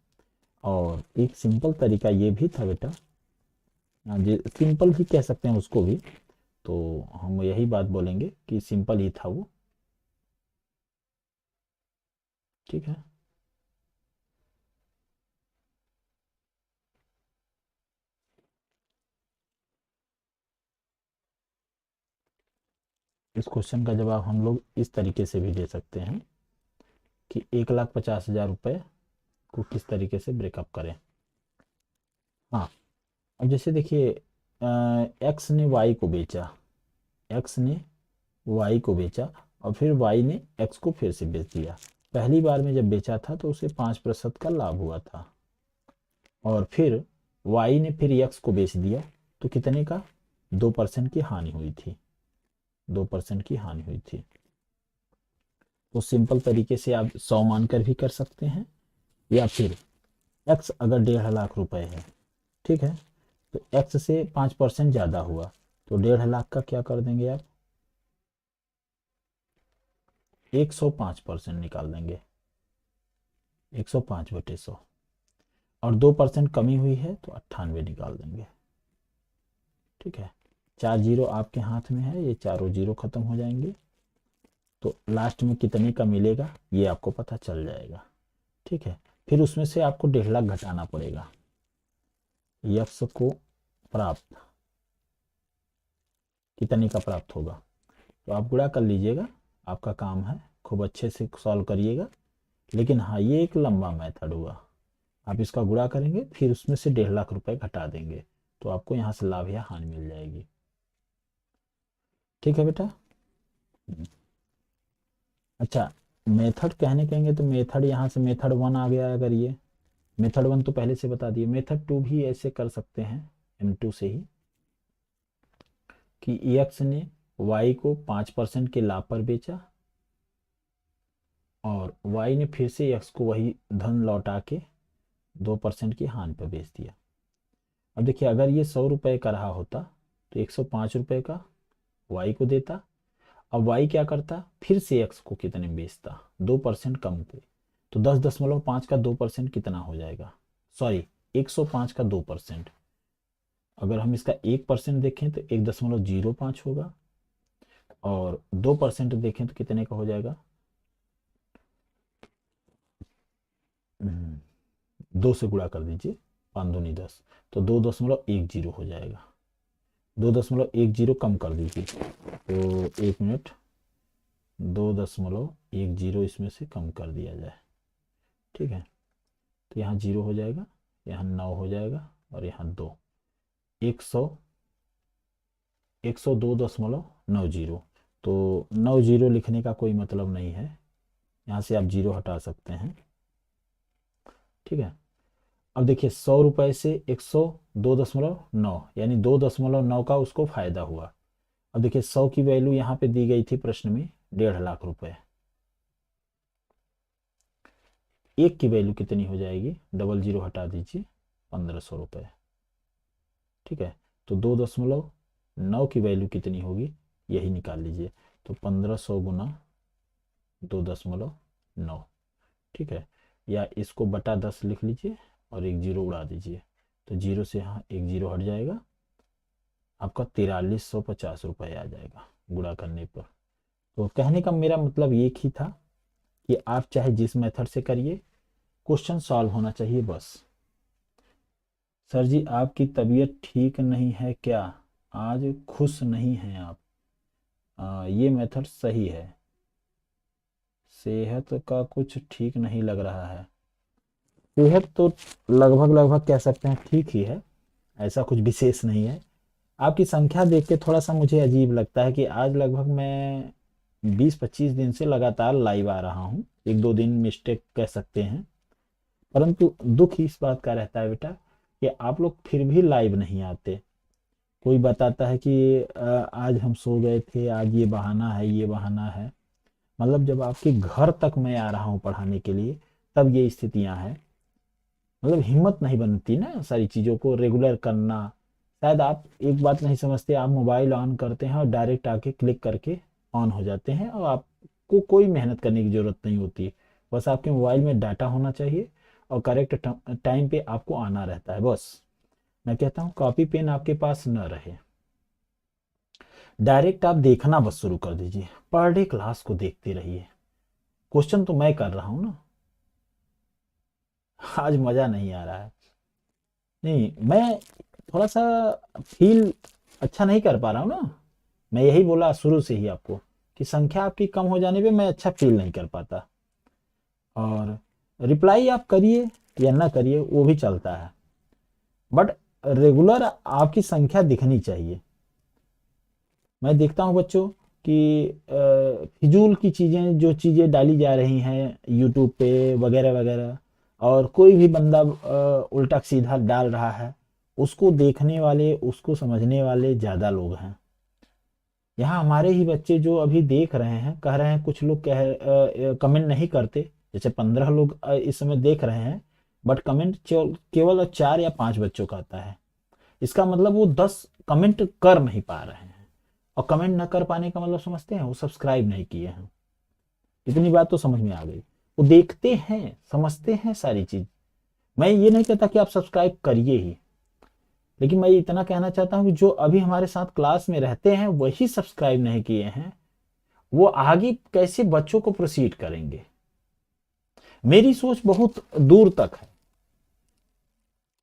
और एक सिंपल तरीका ये भी था बेटा, सिंपल भी कह सकते हैं उसको भी, तो हम यही बात बोलेंगे कि सिंपल ही था वो। ठीक है, इस क्वेश्चन का जवाब हम लोग इस तरीके से भी दे सकते हैं कि 1,50,000 रुपये को किस तरीके से ब्रेकअप करें। हाँ, अब जैसे देखिए, एक्स ने वाई को बेचा, एक्स ने वाई को बेचा, और फिर वाई ने एक्स को फिर से बेच दिया। पहली बार में जब बेचा था तो उसे 5% का लाभ हुआ था, और फिर वाई ने फिर एक्स को बेच दिया तो कितने का, 2% की हानि हुई थी, 2% की हानि हुई थी। तो सिंपल तरीके से आप 100 मानकर भी कर सकते हैं, या फिर एक्स अगर 1,50,000 रुपए है, ठीक है, तो एक्स से 5% ज़्यादा हुआ, तो 1,50,000 का क्या कर देंगे आप, 105% निकाल देंगे, 105/100, और 2% कमी हुई है तो 98 निकाल देंगे। ठीक है, 4 जीरो आपके हाथ में है, ये चारों जीरो खत्म हो जाएंगे, तो लास्ट में कितने का मिलेगा ये आपको पता चल जाएगा। ठीक है, फिर उसमें से आपको 1,50,000 घटाना पड़ेगा, यक्स को प्राप्त कितने का प्राप्त होगा, तो आप गुणा कर लीजिएगा, आपका काम है, खूब अच्छे से सॉल्व करिएगा। लेकिन हाँ, ये एक लंबा मेथड हुआ, आप इसका गुणा करेंगे फिर उसमें से 1,50,000 रुपए घटा देंगे, तो आपको यहाँ से लाभ या हानि मिल जाएगी। ठीक है बेटा। अच्छा, मेथड कहने कहेंगे तो मेथड यहाँ से मेथड 1 आ गया, अगर ये मेथड 1 तो पहले से बता दिए, मेथड 2 भी ऐसे कर सकते हैं M2 से ही, कि एक्स ने वाई को 5% के लाभ पर बेचा, और वाई ने फिर से एक्स को वही धन लौटा के 2% की हानि पर बेच दिया। अब देखिए, अगर ये 100 रुपये का रहा होता तो 105 रुपये का वाई को देता, अब वाई क्या करता, फिर से एक्स को कितने में बेचता, 2% कम पे, तो 10.5 का 2% कितना हो जाएगा, सॉरी 105 का 2%, अगर हम इसका 1% देखें तो 1.05 होगा, और 2% देखें तो कितने का हो जाएगा, 2 से गुणा कर दीजिए, 5 दूनी 10, तो 2.10 हो जाएगा, 2.10 कम कर दीजिए, तो 1 मिनट, 2.10 इसमें से कम कर दिया जाए। ठीक है, तो यहाँ 0 हो जाएगा, यहाँ 9 हो जाएगा, और यहाँ 2, 102.90, तो 90 लिखने का कोई मतलब नहीं है, यहाँ से आप 0 हटा सकते हैं। ठीक है, अब देखिए 100 रुपये से 102.9, यानी 2.9 का उसको फायदा हुआ। अब देखिए 100 की वैल्यू यहाँ पे दी गई थी प्रश्न में 1,50,000 रुपए, एक की वैल्यू कितनी हो जाएगी, 00 हटा दीजिए, 1,500 रुपये। ठीक है, तो 2.9 की वैल्यू कितनी होगी यही निकाल लीजिए, तो 1,500 गुना 2.9। ठीक है, या इसको बटा 10 लिख लीजिए और एक जीरो उड़ा दीजिए, तो जीरो से यहाँ एक जीरो हट जाएगा, आपका 4350 रुपये आ जाएगा गुणा करने पर। तो कहने का मेरा मतलब एक ही था कि आप चाहे जिस मेथड से करिए, क्वेश्चन सॉल्व होना चाहिए बस। सर जी आपकी तबीयत ठीक नहीं है क्या, आज खुश नहीं हैं आप? ये मेथड सही है। सेहत का कुछ ठीक नहीं लग रहा है। सेहत तो लगभग लगभग कह सकते हैं ठीक ही है, ऐसा कुछ विशेष नहीं है। आपकी संख्या देख के थोड़ा सा मुझे अजीब लगता है कि आज लगभग मैं 20-25 दिन से लगातार लाइव आ रहा हूँ। एक दो दिन मिस्टेक कह सकते हैं, परंतु दुख इस बात का रहता है बेटा कि आप लोग फिर भी लाइव नहीं आते। कोई बताता है कि आज हम सो गए थे, आज ये बहाना है, ये बहाना है। मतलब जब आपके घर तक मैं आ रहा हूँ पढ़ाने के लिए, तब ये स्थितियां हैं। मतलब हिम्मत नहीं बनती ना सारी चीज़ों को रेगुलर करना। शायद आप एक बात नहीं समझते, आप मोबाइल ऑन करते हैं और डायरेक्ट आके क्लिक करके ऑन हो जाते हैं और आपको कोई मेहनत करने की ज़रूरत नहीं होती। बस आपके मोबाइल में डाटा होना चाहिए और करेक्ट टाइम पे आपको आना रहता है बस। मैं कहता हूँ कॉपी पेन आपके पास न रहे, डायरेक्ट आप देखना बस शुरू कर दीजिए, पर डे क्लास को देखते रहिए। क्वेश्चन तो मैं कर रहा हूँ ना। आज मज़ा नहीं आ रहा है। नहीं, मैं थोड़ा सा फील अच्छा नहीं कर पा रहा हूँ ना। मैं यही बोला शुरू से ही आपको कि संख्या आपकी कम हो जाने पे मैं अच्छा फील नहीं कर पाता। और रिप्लाई आप करिए या ना करिए वो भी चलता है, बट रेगुलर आपकी संख्या दिखनी चाहिए। मैं देखता हूँ बच्चों कि फिजूल की चीज़ें, जो चीज़ें डाली जा रही हैं यूट्यूब पे वगैरह वगैरह, और कोई भी बंदा उल्टा सीधा डाल रहा है, उसको देखने वाले, उसको समझने वाले ज़्यादा लोग हैं। यहाँ हमारे ही बच्चे जो अभी देख रहे हैं, कह रहे हैं, कुछ लोग कमेंट नहीं करते। जैसे 15 लोग इस समय देख रहे हैं, बट कमेंट केवल 4 या 5 बच्चों का आता है। इसका मतलब वो 10 कमेंट कर नहीं पा रहे हैं। और कमेंट न कर पाने का मतलब समझते हैं, वो सब्सक्राइब नहीं किए हैं। इतनी बात तो समझ में आ गई। वो देखते हैं, समझते हैं सारी चीज। मैं ये नहीं कहता कि आप सब्सक्राइब करिए ही, लेकिन मैं इतना कहना चाहता हूँ कि जो अभी हमारे साथ क्लास में रहते हैं वही सब्सक्राइब नहीं किए हैं, वो आगे कैसे बच्चों को प्रोसीड करेंगे। मेरी सोच बहुत दूर तक है।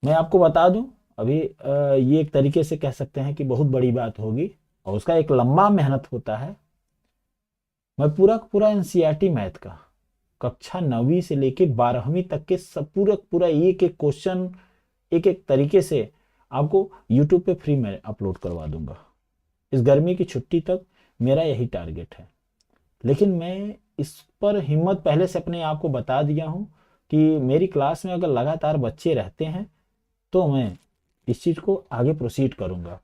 मैं आपको बता दूं, अभी ये एक तरीके से कह सकते हैं कि बहुत बड़ी बात होगी और उसका एक लंबा मेहनत होता है। मैं पूरा पूरा एनसीईआरटी मैथ का कक्षा 9वीं से लेके 12वीं तक के सब पूरा पूरा एक एक क्वेश्चन एक एक तरीके से आपको यूट्यूब पे फ्री में अपलोड करवा दूंगा। इस गर्मी की छुट्टी तक मेरा यही टारगेट है। लेकिन मैं इस पर हिम्मत पहले से अपने आप को बता दिया हूँ कि मेरी क्लास में अगर लगातार बच्चे रहते हैं तो मैं इस चीज़ को आगे प्रोसीड करूँगा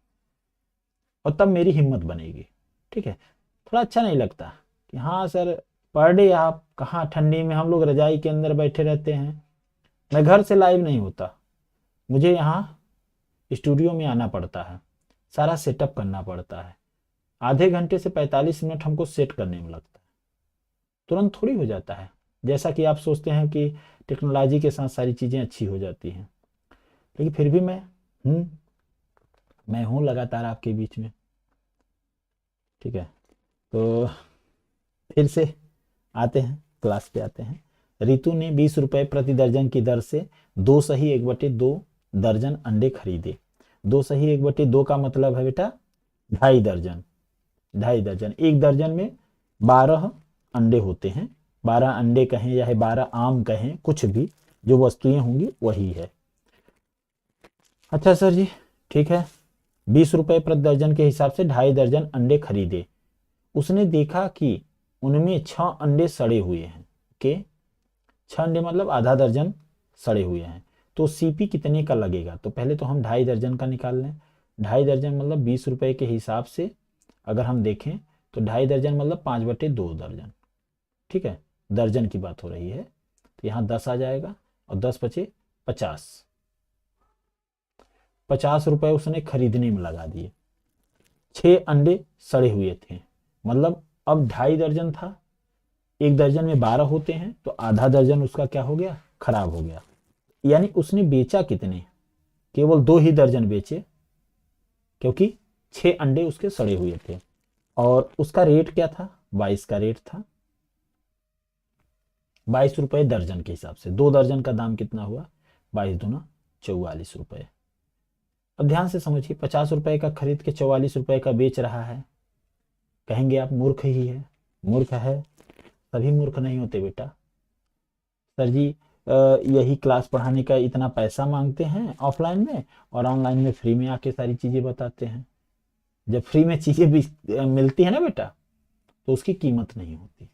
और तब मेरी हिम्मत बनेगी। ठीक है, थोड़ा अच्छा नहीं लगता कि हाँ सर पर डे आप कहाँ, ठंडी में हम लोग रजाई के अंदर बैठे रहते हैं। मैं घर से लाइव नहीं होता, मुझे यहाँ स्टूडियो में आना पड़ता है, सारा सेटअप करना पड़ता है। आधे घंटे से 45 मिनट हमको सेट करने में लगता है, तुरंत थोड़ी हो जाता है। जैसा कि आप सोचते हैं कि टेक्नोलॉजी के साथ सारी चीज़ें अच्छी हो जाती हैं, लेकिन फिर भी हूँ मैं हूँ लगातार आपके बीच में। ठीक है, तो फिर से आते हैं, क्लास पे आते हैं। रितु ने 20 रुपए प्रति दर्जन की दर से 2 सही 1/2 दर्जन अंडे खरीदे। 2 सही 1/2 का मतलब है बेटा 2.5 दर्जन। 2.5 दर्जन, एक दर्जन में 12 अंडे होते हैं। 12 अंडे कहें या 12 आम कहें, कुछ भी जो वस्तुएं होंगी वही है। अच्छा सर जी, ठीक है, 20 रुपए प्रति दर्जन के हिसाब से 2.5 दर्जन अंडे खरीदे। उसने देखा कि उनमें 6 अंडे सड़े हुए हैं। के 6 अंडे मतलब आधा दर्जन सड़े हुए हैं। तो सीपी कितने का लगेगा? तो पहले तो हम 2.5 दर्जन का निकाल लें। 2.5 दर्जन मतलब 20 रुपए के हिसाब से अगर हम देखें तो 2.5 दर्जन मतलब 5/2 दर्जन। ठीक है, दर्जन की बात हो रही है, तो यहाँ 10 आ जाएगा और 10 बचे 50। 50 रुपए उसने खरीदने में लगा दिए। 6 अंडे सड़े हुए थे, मतलब अब 2.5 दर्जन था। एक दर्जन में 12 होते हैं, तो आधा दर्जन उसका क्या हो गया? खराब हो गया। यानी उसने बेचा कितने? केवल 2 ही दर्जन बेचे, क्योंकि 6 अंडे उसके सड़े हुए थे। और उसका रेट क्या था? 22 का रेट था, 22 रुपये दर्जन के हिसाब से। 2 दर्जन का दाम कितना हुआ? 22 दूना 44 रुपये। अब ध्यान से समझिए, 50 रुपए का खरीद के 44 रुपए का बेच रहा है। कहेंगे आप मूर्ख ही है। मूर्ख है, सभी मूर्ख नहीं होते बेटा। सर जी यही क्लास पढ़ाने का इतना पैसा मांगते हैं ऑफलाइन में, और ऑनलाइन में फ्री में आके सारी चीज़ें बताते हैं। जब फ्री में चीज़ें भी मिलती है ना बेटा, तो उसकी कीमत नहीं होती,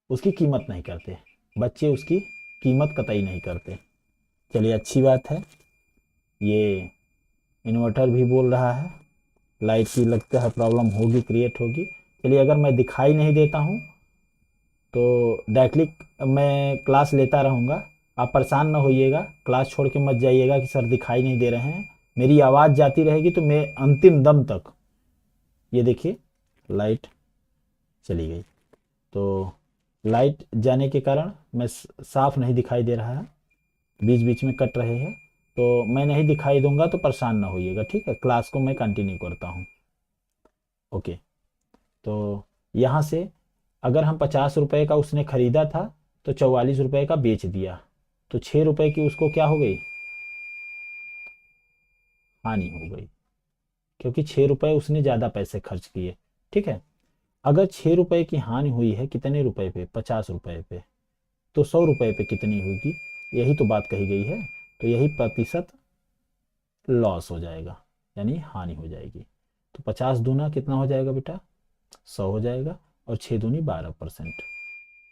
उसकी कीमत नहीं करते बच्चे, उसकी कीमत कतई नहीं करते। चलिए अच्छी बात है। ये इन्वर्टर भी बोल रहा है, लाइट की लगता है प्रॉब्लम होगी, क्रिएट होगी। चलिए अगर मैं दिखाई नहीं देता हूँ तो डायरेक्टली मैं क्लास लेता रहूँगा, आप परेशान ना होइएगा, क्लास छोड़ के मत जाइएगा कि सर दिखाई नहीं दे रहे हैं। मेरी आवाज़ जाती रहेगी तो मैं अंतिम दम तक, ये देखिए लाइट चली गई, तो लाइट जाने के कारण मैं साफ नहीं दिखाई दे रहा है, बीच बीच में कट रहे हैं, तो मैं नहीं दिखाई दूंगा, तो परेशान ना होइएगा, ठीक है। क्लास को मैं कंटिन्यू करता हूँ। ओके, तो यहाँ से अगर हम 50 रुपए का उसने खरीदा था तो 44 रुपए का बेच दिया, तो 6 रुपए की उसको क्या हो गई? हानि हो गई, क्योंकि 6 रुपए उसने ज़्यादा पैसे खर्च किए, ठीक है। अगर 6 रुपए की हानि हुई है कितने रुपए पे? 50 रुपए पे, तो 100 रुपए पे कितनी होगी? यही तो बात कही गई है। तो यही प्रतिशत लॉस हो जाएगा, यानी हानि हो जाएगी। तो 50 दूना कितना हो जाएगा बेटा? 100 हो जाएगा, और 6 दूनी 12%,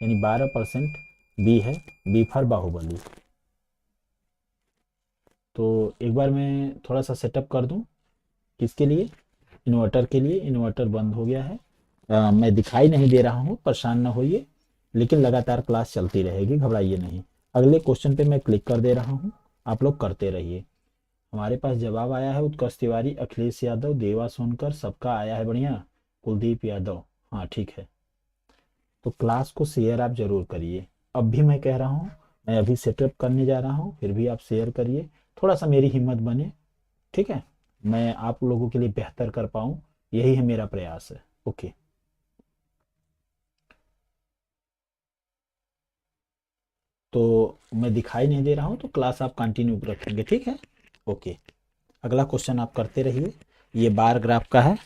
यानी 12% बी है, बी फॉर बाहुबली। तो एक बार मैं थोड़ा सा सेटअप कर दूं, किसके लिए? इन्वर्टर के लिए। इन्वर्टर बंद हो गया है, मैं दिखाई नहीं दे रहा हूँ, परेशान ना होइए, लेकिन लगातार क्लास चलती रहेगी, घबराइए नहीं। अगले क्वेश्चन पे मैं क्लिक कर दे रहा हूँ, आप लोग करते रहिए। हमारे पास जवाब आया है उत्कर्ष तिवारी, अखिलेश यादव, देवा सोनकर, सबका आया है बढ़िया। कुलदीप यादव, हाँ ठीक है। तो क्लास को शेयर आप जरूर करिए। अब भी मैं कह रहा हूँ, मैं अभी सेटअप करने जा रहा हूँ, फिर भी आप शेयर करिए, थोड़ा सा मेरी हिम्मत बने, ठीक है। मैं आप लोगों के लिए बेहतर कर पाऊँ, यही है मेरा प्रयास है। ओके, तो मैं दिखाई नहीं दे रहा हूँ तो क्लास आप कंटिन्यू रखेंगे, ठीक है। ओके, अगला क्वेश्चन आप करते रहिए। ये बार ग्राफ का है।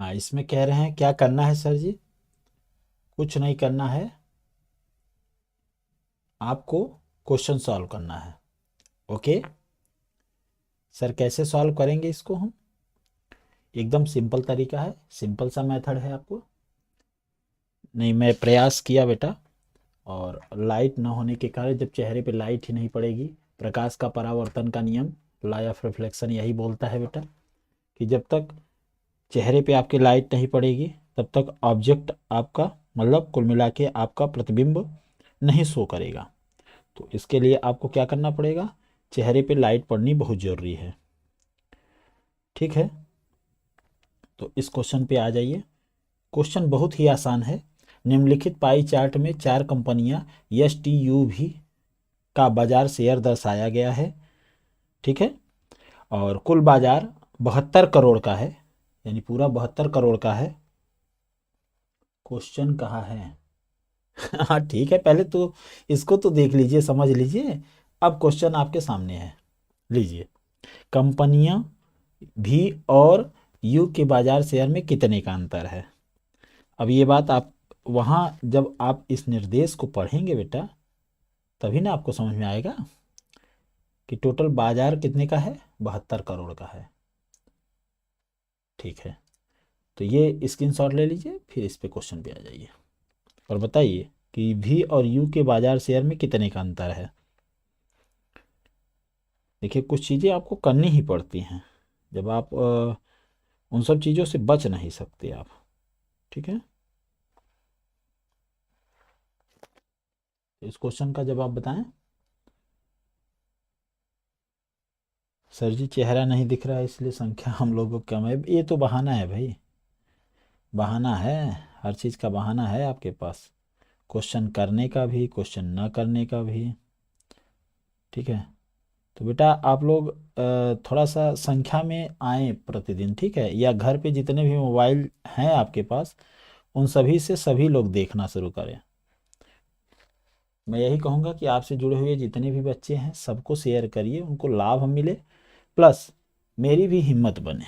हाँ, इसमें कह रहे हैं क्या करना है सर जी? कुछ नहीं करना है, आपको क्वेश्चन सॉल्व करना है। ओके सर, कैसे सॉल्व करेंगे इसको हम? एकदम सिंपल तरीका है, सिंपल सा मेथड है आपको। नहीं, मैं प्रयास किया बेटा, और लाइट न होने के कारण जब चेहरे पे लाइट ही नहीं पड़ेगी, प्रकाश का परावर्तन का नियम, लॉ ऑफ रिफ्लेक्शन यही बोलता है बेटा कि जब तक चेहरे पे आपके लाइट नहीं पड़ेगी तब तक ऑब्जेक्ट आपका मतलब कुल मिला के आपका प्रतिबिंब नहीं शो करेगा। तो इसके लिए आपको क्या करना पड़ेगा, चेहरे पे लाइट पड़नी बहुत ज़रूरी है। ठीक है, तो इस क्वेश्चन पे आ जाइए। क्वेश्चन बहुत ही आसान है। निम्नलिखित पाई चार्ट में 4 कंपनियां STUV का बाजार शेयर दर्शाया गया है। ठीक है, और कुल बाजार 72 करोड़ का है, यानी पूरा 72 करोड़ का है। क्वेश्चन कहाँ है? हाँ ठीक है, पहले तो इसको तो देख लीजिए, समझ लीजिए। अब क्वेश्चन आपके सामने है, लीजिए। कंपनियां भी और यू के बाजार शेयर में कितने का अंतर है? अब ये बात आप वहाँ जब आप इस निर्देश को पढ़ेंगे बेटा तभी ना आपको समझ में आएगा कि टोटल बाजार कितने का है, 72 करोड़ का है। ठीक है, तो ये स्क्रीनशॉट ले लीजिए, फिर इस पे क्वेश्चन पे आ जाइए और बताइए कि वी और यू के बाजार शेयर में कितने का अंतर है। देखिए कुछ चीज़ें आपको करनी ही पड़ती हैं, जब आप उन सब चीज़ों से बच नहीं सकते आप। ठीक है, इस क्वेश्चन का जवाब बताएं। सर जी चेहरा नहीं दिख रहा है इसलिए संख्या हम लोगों को कम है। ये तो बहाना है भाई, बहाना है, हर चीज़ का बहाना है आपके पास, क्वेश्चन करने का भी, क्वेश्चन ना करने का भी। ठीक है, तो बेटा आप लोग थोड़ा सा संख्या में आएँ प्रतिदिन। ठीक है, या घर पे जितने भी मोबाइल हैं आपके पास उन सभी से सभी लोग देखना शुरू करें। मैं यही कहूँगा कि आपसे जुड़े हुए जितने भी बच्चे हैं सबको शेयर करिए, उनको लाभ मिले प्लस मेरी भी हिम्मत बने।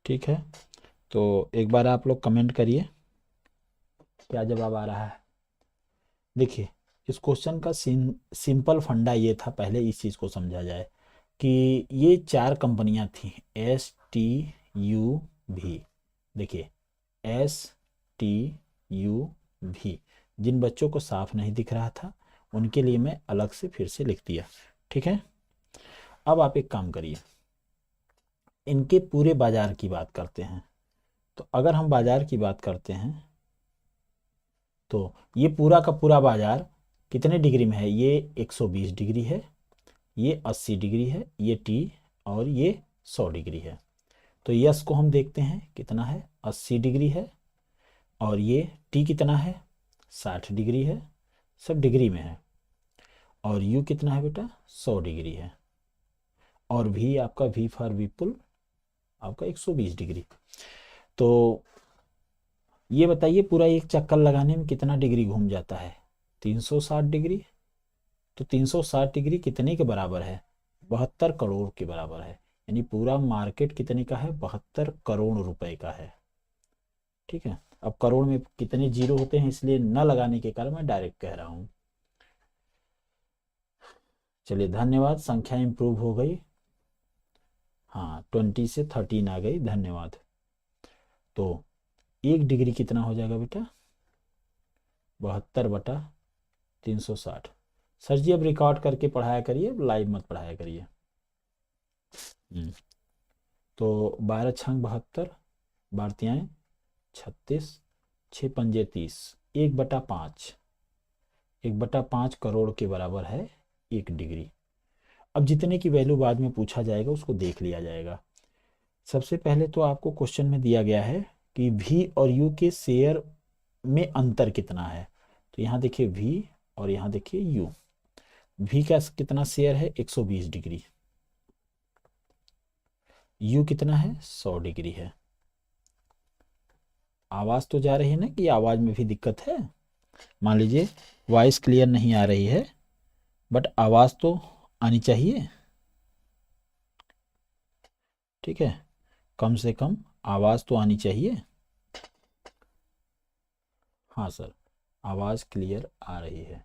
ठीक है, तो एक बार आप लोग कमेंट करिए क्या जवाब आ रहा है। देखिए इस क्वेश्चन का सिंपल फंडा ये था, पहले इस चीज़ को समझा जाए कि ये 4 कंपनियां थी STUV। देखिए STUV, जिन बच्चों को साफ नहीं दिख रहा था उनके लिए मैं अलग से फिर से लिख दिया। ठीक है, अब आप एक काम करिए, इनके पूरे बाजार की बात करते हैं। तो अगर हम बाजार की बात करते हैं तो ये पूरा का पूरा बाजार कितने डिग्री में है, ये 120 डिग्री है, ये 80 डिग्री है, ये T और ये 100 डिग्री है। तो यस को हम देखते हैं कितना है, 80 डिग्री है, और ये T कितना है, 60 डिग्री है, सब डिग्री में है, और U कितना है बेटा, 100 डिग्री है, और V आपका V फॉर विपुल आपका 120 डिग्री। तो ये बताइए पूरा एक चक्कर लगाने में कितना डिग्री घूम जाता है, 360 डिग्री। तो 360 डिग्री कितने के बराबर है, 72 करोड़ के बराबर है, यानी पूरा मार्केट कितने का है, 72 करोड़ रुपए का है। ठीक है, अब करोड़ में कितने जीरो होते हैं इसलिए न लगाने के कारण मैं डायरेक्ट कह रहा हूं। चलिए धन्यवाद, संख्या इंप्रूव हो गई, हाँ 20 से 13 आ गई, धन्यवाद। तो 1 डिग्री कितना हो जाएगा बेटा, 72/360। सर जी अब रिकॉर्ड करके पढ़ाया करिए, लाइव मत पढ़ाया करिए। तो 12 छंग 72, बारतियाएँ 36, 6 पंजे 30, 1/5, 1/5 करोड़ के बराबर है 1 डिग्री। अब जितने की वैल्यू बाद में पूछा जाएगा उसको देख लिया जाएगा। सबसे पहले तो आपको क्वेश्चन में दिया गया है कि V और U के शेयर में अंतर कितना है। तो यहाँ देखिए V और यहाँ देखिए U। V का कितना शेयर है, 120 डिग्री, U कितना है, 100 डिग्री है। आवाज़ तो जा रही है ना, कि आवाज़ में भी दिक्कत है? मान लीजिए वॉइस क्लियर नहीं आ रही है बट आवाज़ तो आनी चाहिए। ठीक है, कम से कम आवाज़ तो आनी चाहिए। हाँ सर, आवाज़ क्लियर आ रही है।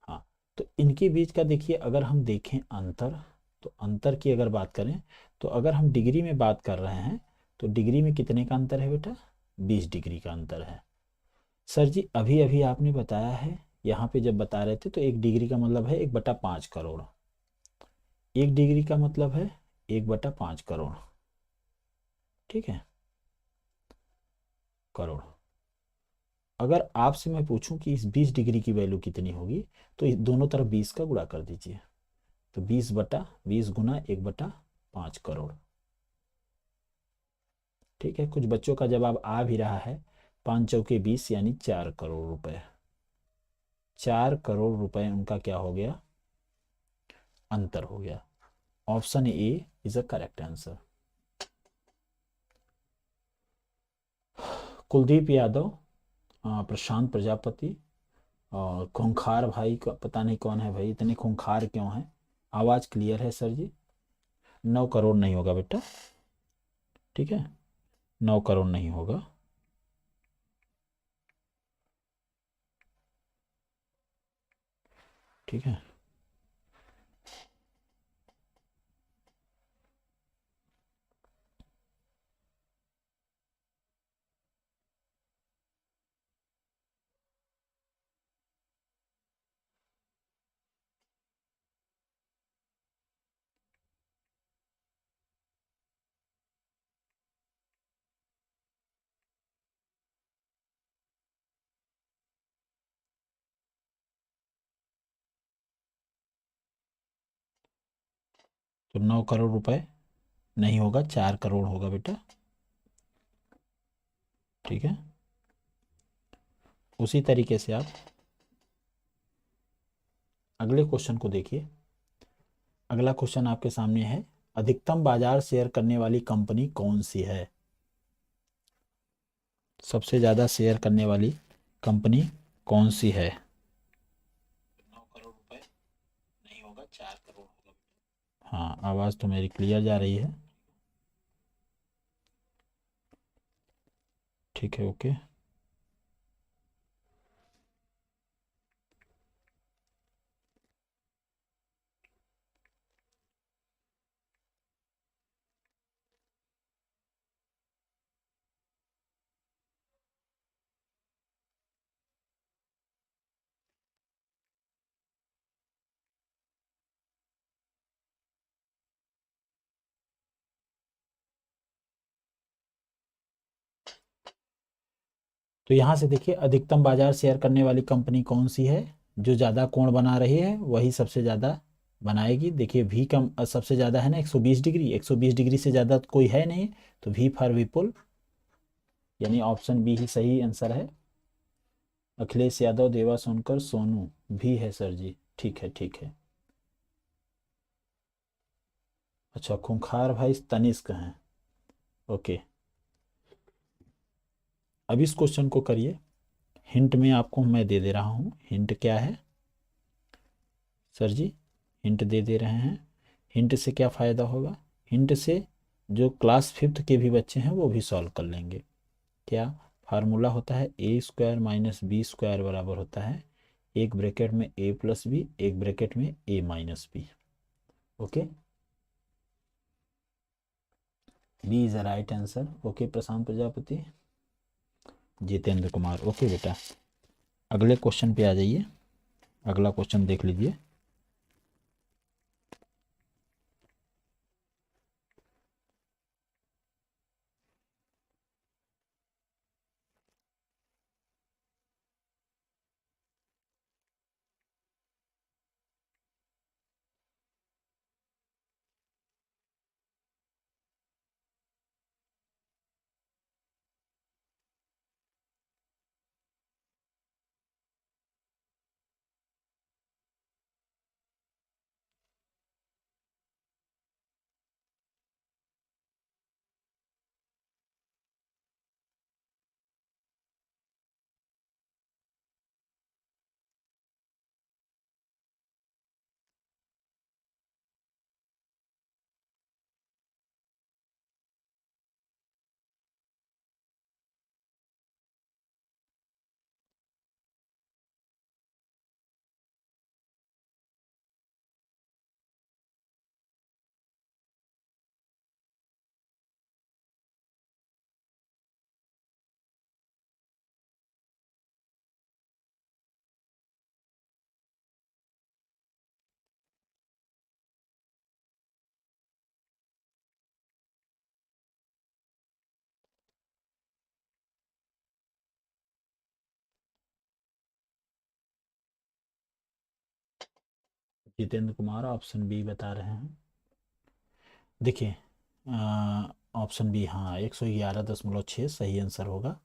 हाँ, तो इनके बीच का देखिए, अगर हम देखें अंतर, तो अंतर की अगर बात करें, तो अगर हम डिग्री में बात कर रहे हैं, तो डिग्री में कितने का अंतर है बेटा? 20 डिग्री का अंतर है। सर जी अभी अभी आपने बताया है, यहाँ पे जब बता रहे थे तो 1 डिग्री का मतलब है 1/5 करोड़। 1 डिग्री का मतलब है 1/5 करोड़। ठीक है, करोड़। अगर आपसे मैं पूछूं कि इस 20 डिग्री की वैल्यू कितनी होगी, तो इस दोनों तरफ 20 का गुणा कर दीजिए। तो 20 गुना 1/5 करोड़। ठीक है, कुछ बच्चों का जवाब आ भी रहा है। 5 चौके 20 यानी 4 करोड़ रुपए। 4 करोड़ रुपए उनका क्या हो गया? अंतर हो गया। Option A is a correct answer. Kuldeep Yadav, Prashant Prajapati और खूंखार भाई का पता नहीं कौन है भाई, इतने खूंखार क्यों हैं? आवाज़ क्लियर है सर जी? 9 करोड़ नहीं होगा बेटा। ठीक है, 9 करोड़ नहीं होगा। ठीक है, तो 9 करोड़ रुपए नहीं होगा, 4 करोड़ होगा बेटा। ठीक है, उसी तरीके से आप अगले क्वेश्चन को देखिए। अगला क्वेश्चन आपके सामने है, अधिकतम बाजार शेयर करने वाली कंपनी कौन सी है? सबसे ज़्यादा शेयर करने वाली कंपनी कौन सी है? 9 करोड़ रुपए नहीं होगा, 4 करोड़ होगा। हाँ, आवाज़ तो मेरी क्लियर जा रही है। ठीक है, ओके। तो यहाँ से देखिए, अधिकतम बाजार शेयर करने वाली कंपनी कौन सी है? जो ज़्यादा कोण बना रही है वही सबसे ज़्यादा बनाएगी। देखिए वी कम सबसे ज़्यादा है ना, 120 डिग्री, 120 डिग्री से ज़्यादा तो कोई है नहीं। तो वी फॉर विपुल, यानी ऑप्शन बी ही सही आंसर है। अखिलेश यादव, देवा सोनकर, सोनू भी है सर जी। ठीक है, ठीक है। अच्छा, खूंखार भाई तनिष्क हैं। ओके, अब इस क्वेश्चन को करिए। हिंट में आपको मैं दे दे रहा हूँ। हिंट क्या है सर जी? हिंट दे दे रहे हैं। हिंट से क्या फ़ायदा होगा? हिंट से जो क्लास फिफ्थ के भी बच्चे हैं वो भी सॉल्व कर लेंगे। क्या फार्मूला होता है? A square minus B square बराबर होता है एक ब्रैकेट में ए प्लस बी, एक ब्रैकेट में A minus B. Okay, B is a right answer. Okay Prashant Prajapati, Jitendra Kumar. Okay बेटा, अगले क्वेश्चन पे आ जाइए। अगला क्वेश्चन देख लीजिए। जितेंद्र कुमार ऑप्शन बी बता रहे हैं। देखिए ऑप्शन बी, हाँ 111.6 सही आंसर होगा।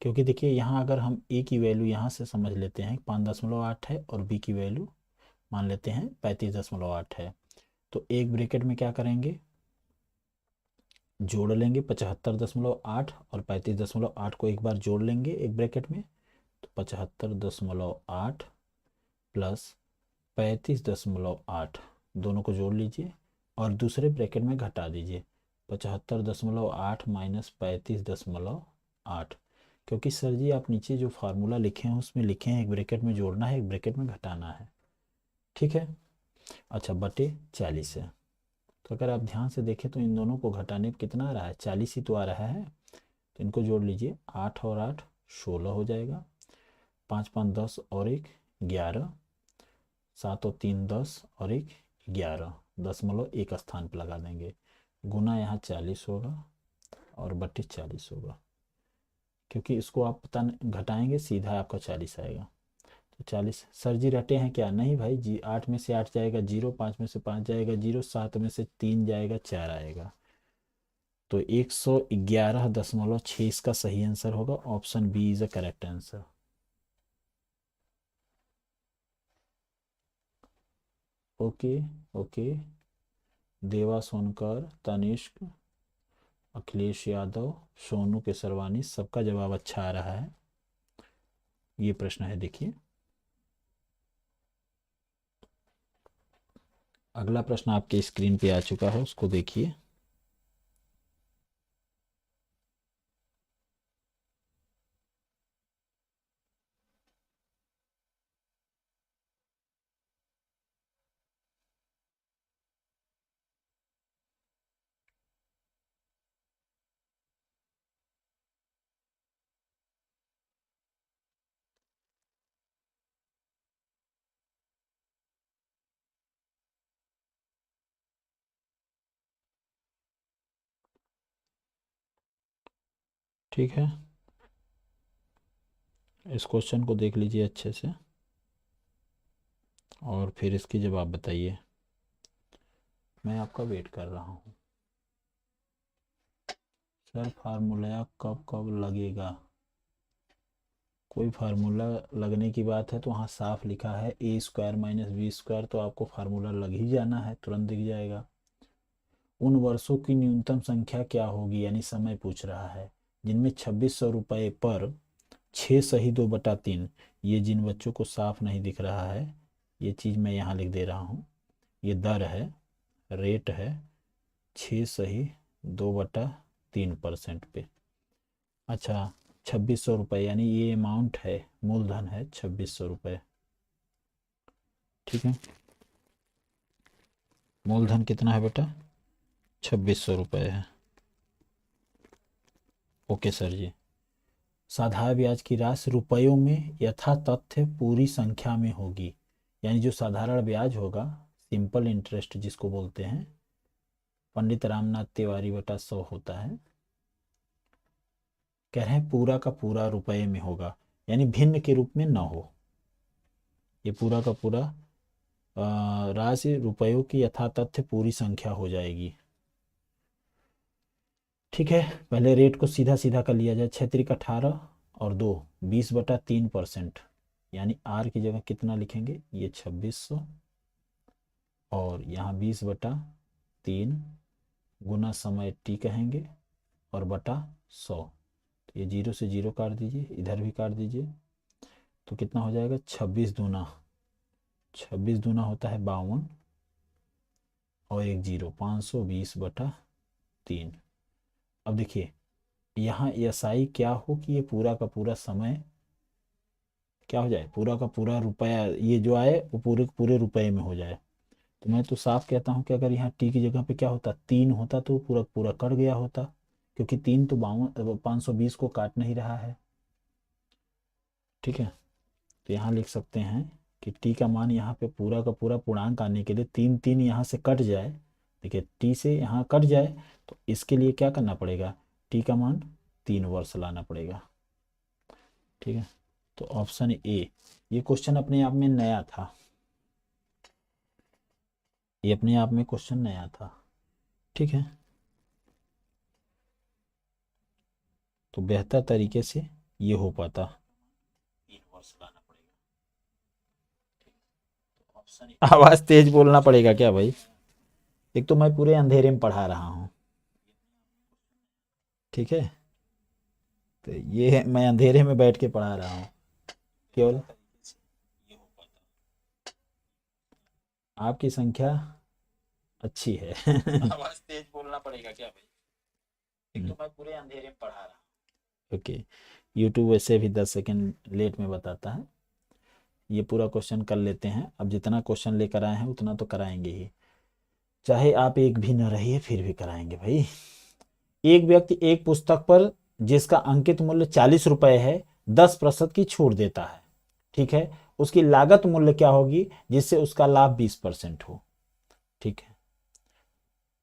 क्योंकि देखिए यहाँ अगर हम ए की वैल्यू यहाँ से समझ लेते हैं 5.8 है और बी की वैल्यू मान लेते हैं 35.8 है, तो एक ब्रैकेट में क्या करेंगे, जोड़ लेंगे 75.8 और 35.8 को एक बार जोड़ लेंगे एक ब्रैकेट में, तो 75.8 प्लस 35.8 दोनों को जोड़ लीजिए और दूसरे ब्रैकेट में घटा दीजिए 75.8 माइनस 35.8। क्योंकि सर जी आप नीचे जो फार्मूला लिखे हैं उसमें लिखे हैं एक ब्रैकेट में जोड़ना है एक ब्रैकेट में घटाना है, ठीक है। अच्छा बटे 40 है, तो अगर आप ध्यान से देखें तो इन दोनों को घटाने पर कितना आ रहा है, 40 ही तो आ रहा है। तो इनको जोड़ लीजिए, 8 और 8 16 हो जाएगा, 5 5 10 और 1 11, 7 और 3 10 और 1 11, दशमलव एक स्थान पर लगा देंगे, गुना यहाँ 40 होगा और बटे 40 होगा। क्योंकि इसको आप पता घटाएंगे सीधा आपका 40 आएगा। तो 40 सर जी रटे हैं क्या, नहीं भाई जी, 8 में से 8 जाएगा 0, 5 में से 5 जाएगा 0, 7 में से 3 जाएगा 4 आएगा। तो 111.6 इसका सही आंसर होगा। Option B is a correct answer. Okay okay, Deva Sonkar, Tanishq, Akhilesh Yadav, Sonu Kesarwani, सबका जवाब अच्छा आ रहा है। ये प्रश्न है, देखिए अगला प्रश्न आपके स्क्रीन पे आ चुका है, उसको देखिए। ठीक है, इस क्वेश्चन को देख लीजिए अच्छे से और फिर इसकी जवाब बताइए। मैं आपका वेट कर रहा हूँ। सर फार्मूला कब कब लगेगा, कोई फार्मूला लगने की बात है तो वहाँ साफ लिखा है A square minus B square, तो आपको फार्मूला लग ही जाना है, तुरंत दिख जाएगा। उन वर्षों की न्यूनतम संख्या क्या होगी, यानी समय पूछ रहा है, जिनमें 2600 रुपये पर 6 सही 2/3, ये जिन बच्चों को साफ नहीं दिख रहा है ये चीज़ मैं यहाँ लिख दे रहा हूँ, ये दर है, रेट है 6 सही 2/3% पे। अच्छा 2600 रुपये, यानी ये अमाउंट है, मूलधन है 2600 रुपये, ठीक है। मूलधन कितना है बेटा, 2600 रुपये है। ओके सर जी। साधारण ब्याज की राशि रुपयों में यथा तथ्य पूरी संख्या में होगी, यानी जो साधारण ब्याज होगा, सिंपल इंटरेस्ट जिसको बोलते हैं, पंडित रामनाथ तिवारी बटा 100 होता है। कह रहे हैं पूरा का पूरा रुपये में होगा, यानी भिन्न के रूप में ना हो, ये पूरा का पूरा राशि रुपयों की यथातथ्य पूरी संख्या हो जाएगी, ठीक है। पहले रेट को सीधा सीधा कर लिया जाए, 6×18 और 2 20/3%, यानी आर की जगह कितना लिखेंगे, ये 2600 और यहाँ 20/3 गुना समय टी कहेंगे और बटा 100, तो ये 0 से 0 काट दीजिए, इधर भी काट दीजिए, तो कितना हो जाएगा, 26 दूना, 26 दूना होता है 52 और 1 0, 520/3। अब देखिए यहाँ एसआई क्या हो कि ये पूरा का पूरा समय क्या हो जाए, पूरा का पूरा रुपया ये जो आए वो पूरे पूरे रुपए में हो जाए। तो मैं तो साफ कहता हूँ कि अगर यहाँ टी की जगह पे क्या होता, 3 होता तो पूरा पूरा कट गया होता, क्योंकि 3 तो 520 को काट नहीं रहा है, ठीक है। तो यहाँ लिख सकते हैं कि टी का मान यहाँ पे पूरा का पूरा पूर्णांक आने के लिए 3 3 यहाँ से कट जाए, देखिए टी से यहाँ कट जाए, तो इसके लिए क्या करना पड़ेगा, टी का मान 3 वर्ष लाना पड़ेगा, ठीक है। तो ऑप्शन ए, ये क्वेश्चन अपने आप में नया था, ये अपने आप में क्वेश्चन नया था, ठीक है। तो बेहतर तरीके से ये हो पाता। 3 वर्ष लाना पड़ेगा। आवाज तेज बोलना पड़ेगा क्या भाई? एक तो मैं पूरे अंधेरे में पढ़ा रहा हूँ, ठीक है। तो ये मैं अंधेरे में बैठ के पढ़ा रहा हूँ केवल। आपकी संख्या अच्छी है। आवाज तेज बोलना पड़ेगा क्या भाई? एक तो मैं पूरे अंधेरे में पढ़ा रहा हूँ। ओके। यूट्यूब वैसे भी 10 सेकंड लेट में बताता है। ये पूरा क्वेश्चन कर लेते हैं। अब जितना क्वेश्चन लेकर आए हैं उतना तो कराएंगे ही, चाहे आप एक भी न रहिए फिर भी कराएंगे भाई। एक व्यक्ति एक पुस्तक पर जिसका अंकित मूल्य 40 रुपए है 10% की छूट देता है, ठीक है। उसकी लागत मूल्य क्या होगी जिससे उसका लाभ 20% हो, ठीक है।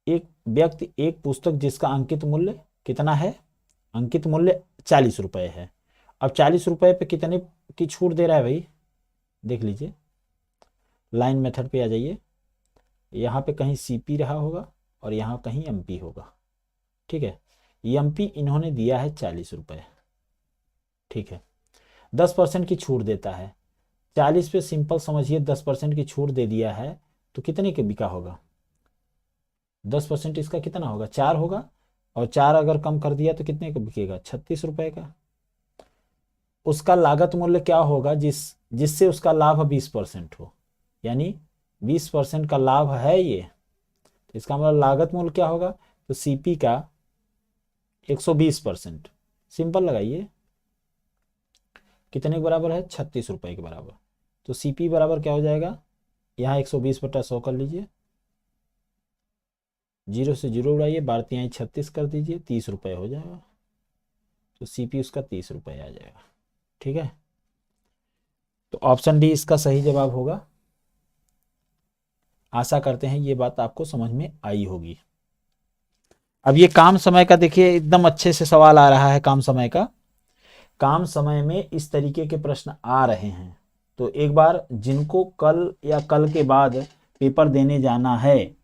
एक व्यक्ति एक पुस्तक जिसका अंकित मूल्य कितना है, अंकित मूल्य 40 रुपए है। अब 40 रुपए पे कितने की छूट दे रहा है भाई, देख लीजिए। लाइन मेथड पे आ जाइए। यहाँ पे कहीं सीपी रहा होगा और यहाँ कहीं एमपी होगा, ठीक है। एमपी इन्होंने दिया है 40 रुपए, ठीक है। 10% की छूट देता है। 40 पे सिंपल समझिए 10% की छूट दे दिया है तो कितने के बिका होगा? 10% इसका कितना होगा? 4 होगा। और 4 अगर कम कर दिया तो कितने का बिकेगा? 36 रुपए का। उसका लागत मूल्य क्या होगा जिससे उसका लाभ 20% हो, यानी 20% का लाभ है ये, तो इसका मतलब लागत मूल्य क्या होगा? तो सीपी का 120%। सिंपल लगाइए, कितने के बराबर है? 36 रुपए के बराबर। तो सीपी बराबर क्या हो जाएगा? यहाँ 120/100 कर लीजिए, 0 से 0 उड़ाइए, 12×36 कर दीजिए, 30 रुपए हो जाएगा। तो सीपी उसका 30 रुपए आ जाएगा, ठीक है। तो ऑप्शन डी इसका सही जवाब होगा। आशा करते हैं ये बात आपको समझ में आई होगी। अब ये काम समय का देखिए, एकदम अच्छे से सवाल आ रहा है काम समय का। काम समय में इस तरीके के प्रश्न आ रहे हैं, तो एक बार जिनको कल या कल के बाद पेपर देने जाना है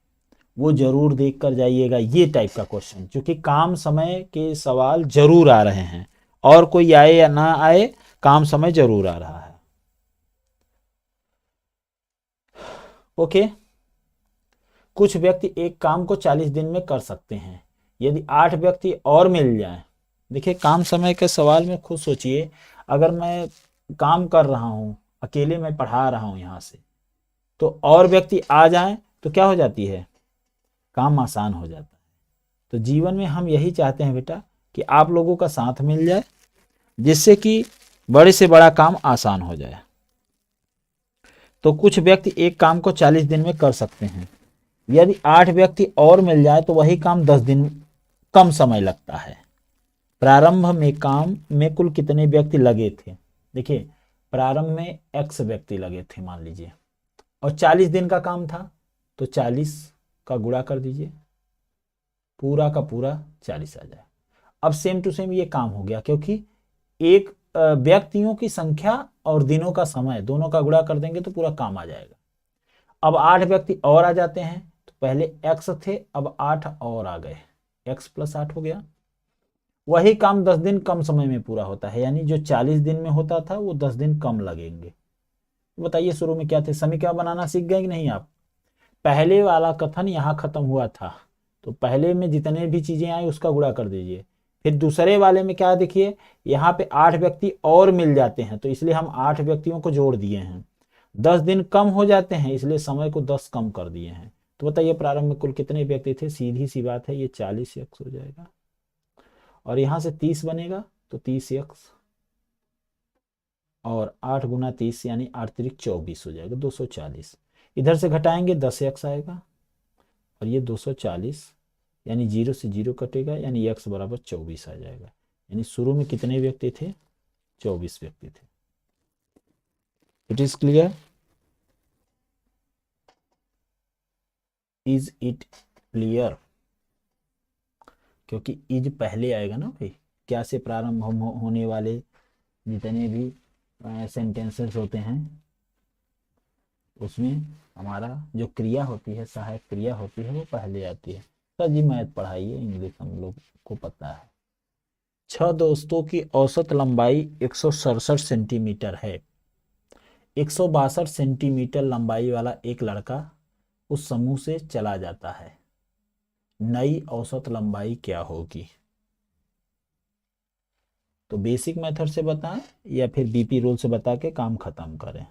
वो जरूर देख कर जाइएगा ये टाइप का क्वेश्चन, क्योंकि काम समय के सवाल जरूर आ रहे हैं। और कोई आए या ना आए, काम समय जरूर आ रहा है। ओके। कुछ व्यक्ति एक काम को 40 दिन में कर सकते हैं यदि 8 व्यक्ति और मिल जाएं। देखिए काम समय के सवाल में खुद सोचिए, अगर मैं काम कर रहा हूं, अकेले मैं पढ़ा रहा हूं यहां से, तो और व्यक्ति आ जाएं तो क्या हो जाती है? काम आसान हो जाता है। तो जीवन में हम यही चाहते हैं बेटा कि आप लोगों का साथ मिल जाए, जिससे कि बड़े से बड़ा काम आसान हो जाए। तो कुछ व्यक्ति एक काम को 40 दिन में कर सकते हैं यदि 8 व्यक्ति और मिल जाए तो वही काम 10 दिन कम समय लगता है। प्रारंभ में काम में कुल कितने व्यक्ति लगे थे? देखिए प्रारंभ में x व्यक्ति लगे थे मान लीजिए, और 40 दिन का काम था, तो 40 का गुणा कर दीजिए, पूरा का पूरा 40 आ जाए। अब सेम टू सेम ये काम हो गया, क्योंकि एक व्यक्तियों की संख्या और दिनों का समय दोनों का गुणा कर देंगे तो पूरा काम आ जाएगा। अब 8 व्यक्ति और आ जाते हैं, तो पहले x थे, अब 8 और आ गए, x+8 हो गया। वही काम 10 दिन कम समय में पूरा होता है, यानी जो 40 दिन में होता था वो 10 दिन कम लगेंगे। तो बताइए शुरू में क्या थे? समीकरण बनाना सीख गए कि नहीं आप? पहले वाला कथन यहाँ खत्म हुआ था, तो पहले में जितने भी चीजें आई उसका गुणा कर दीजिए। फिर दूसरे वाले में क्या देखिए, यहाँ पे 8 व्यक्ति और मिल जाते हैं, तो इसलिए हम 8 व्यक्तियों को जोड़ दिए हैं। 10 दिन कम हो जाते हैं, इसलिए समय को 10 कम कर दिए हैं। तो बताइए प्रारंभ में कुल कितने व्यक्ति थे? सीधी सी बात है, ये 40x हो जाएगा, और यहां से 30 बनेगा तो 30x, और 8 × 30 यानी 8×3 = 24 हो जाएगा, 240। इधर से घटाएंगे 10x आएगा, और ये 240, यानी 0 से 0 कटेगा, यानी x बराबर 24 आ जाएगा। यानी शुरू में कितने व्यक्ति थे? 24 व्यक्ति थे। It is clear? Is it clear? क्योंकि इज पहले आएगा ना भाई, क्या से प्रारंभ होने वाले जितने भी सेंटेंसेस होते हैं उसमें हमारा जो क्रिया होती है, सहायक क्रिया होती है, वो पहले आती है। सर जी मैथ पढ़ाइए, इंग्लिश हम लोग को पता है। 6 दोस्तों की औसत लंबाई 167 सेंटीमीटर है। 162 सेंटीमीटर लंबाई वाला एक लड़का उस समूह से चला जाता है, नई औसत लंबाई क्या होगी? तो बेसिक मेथड से बताएं या फिर बीपी रूल से बता के काम खत्म करें?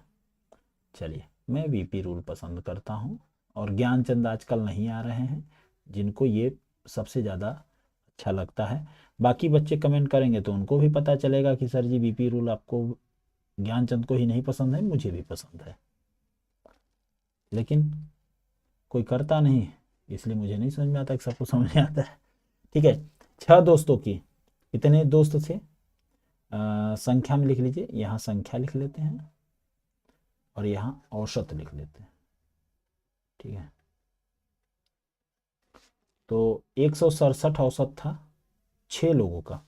चलिए, मैं बीपी रूल पसंद करता हूं, और ज्ञानचंद आजकल नहीं आ रहे हैं, जिनको ये सबसे ज़्यादा अच्छा लगता है। बाकी बच्चे कमेंट करेंगे तो उनको भी पता चलेगा कि सर जी बीपी रूल आपको, ज्ञानचंद को ही नहीं पसंद है, मुझे भी पसंद है, लेकिन कोई करता नहीं, इसलिए मुझे नहीं समझ में आता कि सबको समझ में आता है। ठीक है, 6 दोस्तों की, कितने दोस्त थे संख्या में लिख लीजिए, यहाँ संख्या लिख लेते हैं और यहाँ औसत लिख लेते हैं। ठीक है, तो 167 औसत था 6 लोगों का।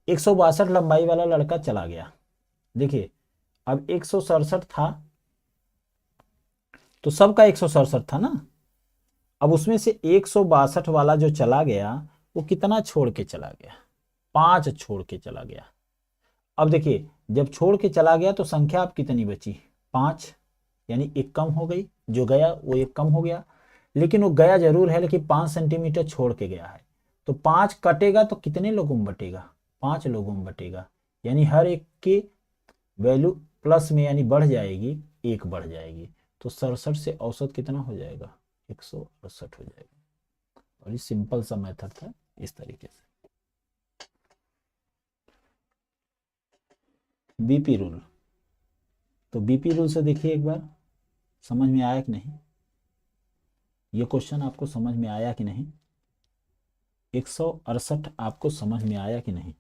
162 लंबाई वाला लड़का चला गया। देखिए, अब 167 था तो सबका 167 था ना। अब उसमें से 162 वाला जो चला गया वो कितना छोड़ के चला गया? 5 छोड़ के चला गया। अब देखिए, जब छोड़ के चला गया तो संख्या अब कितनी बची? 5, यानी एक कम हो गई। जो गया वो एक कम हो गया, लेकिन वो गया जरूर है, लेकिन 5 सेंटीमीटर छोड़ के गया है। तो 5 कटेगा तो कितने लोगों में बटेगा? 5 लोगों में बटेगा, यानी हर एक की वैल्यू प्लस में यानी बढ़ जाएगी, 1 बढ़ जाएगी। तो 67 से औसत कितना हो जाएगा? 168 हो जाएगा। और ये सिंपल सा मेथड था, इस तरीके से। बीपी रूल, तो बीपी रूल से देखिए एक बार समझ में आया कि नहीं? ये क्वेश्चन आपको समझ में आया कि नहीं? 168 आपको समझ में आया कि नहीं?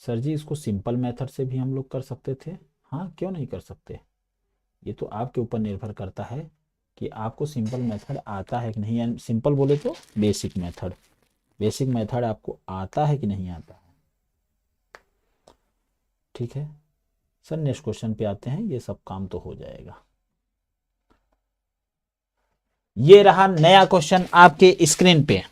सर जी इसको सिंपल मेथड से भी हम लोग कर सकते थे। हाँ, क्यों नहीं कर सकते? ये तो आपके ऊपर निर्भर करता है कि आपको सिंपल मेथड आता है कि नहीं, यानी सिंपल बोले तो बेसिक मेथड। बेसिक मेथड आपको आता है कि नहीं आता है? ठीक है सर, नेक्स्ट क्वेश्चन पे आते हैं, ये सब काम तो हो जाएगा। ये रहा नया क्वेश्चन आपके स्क्रीन पे।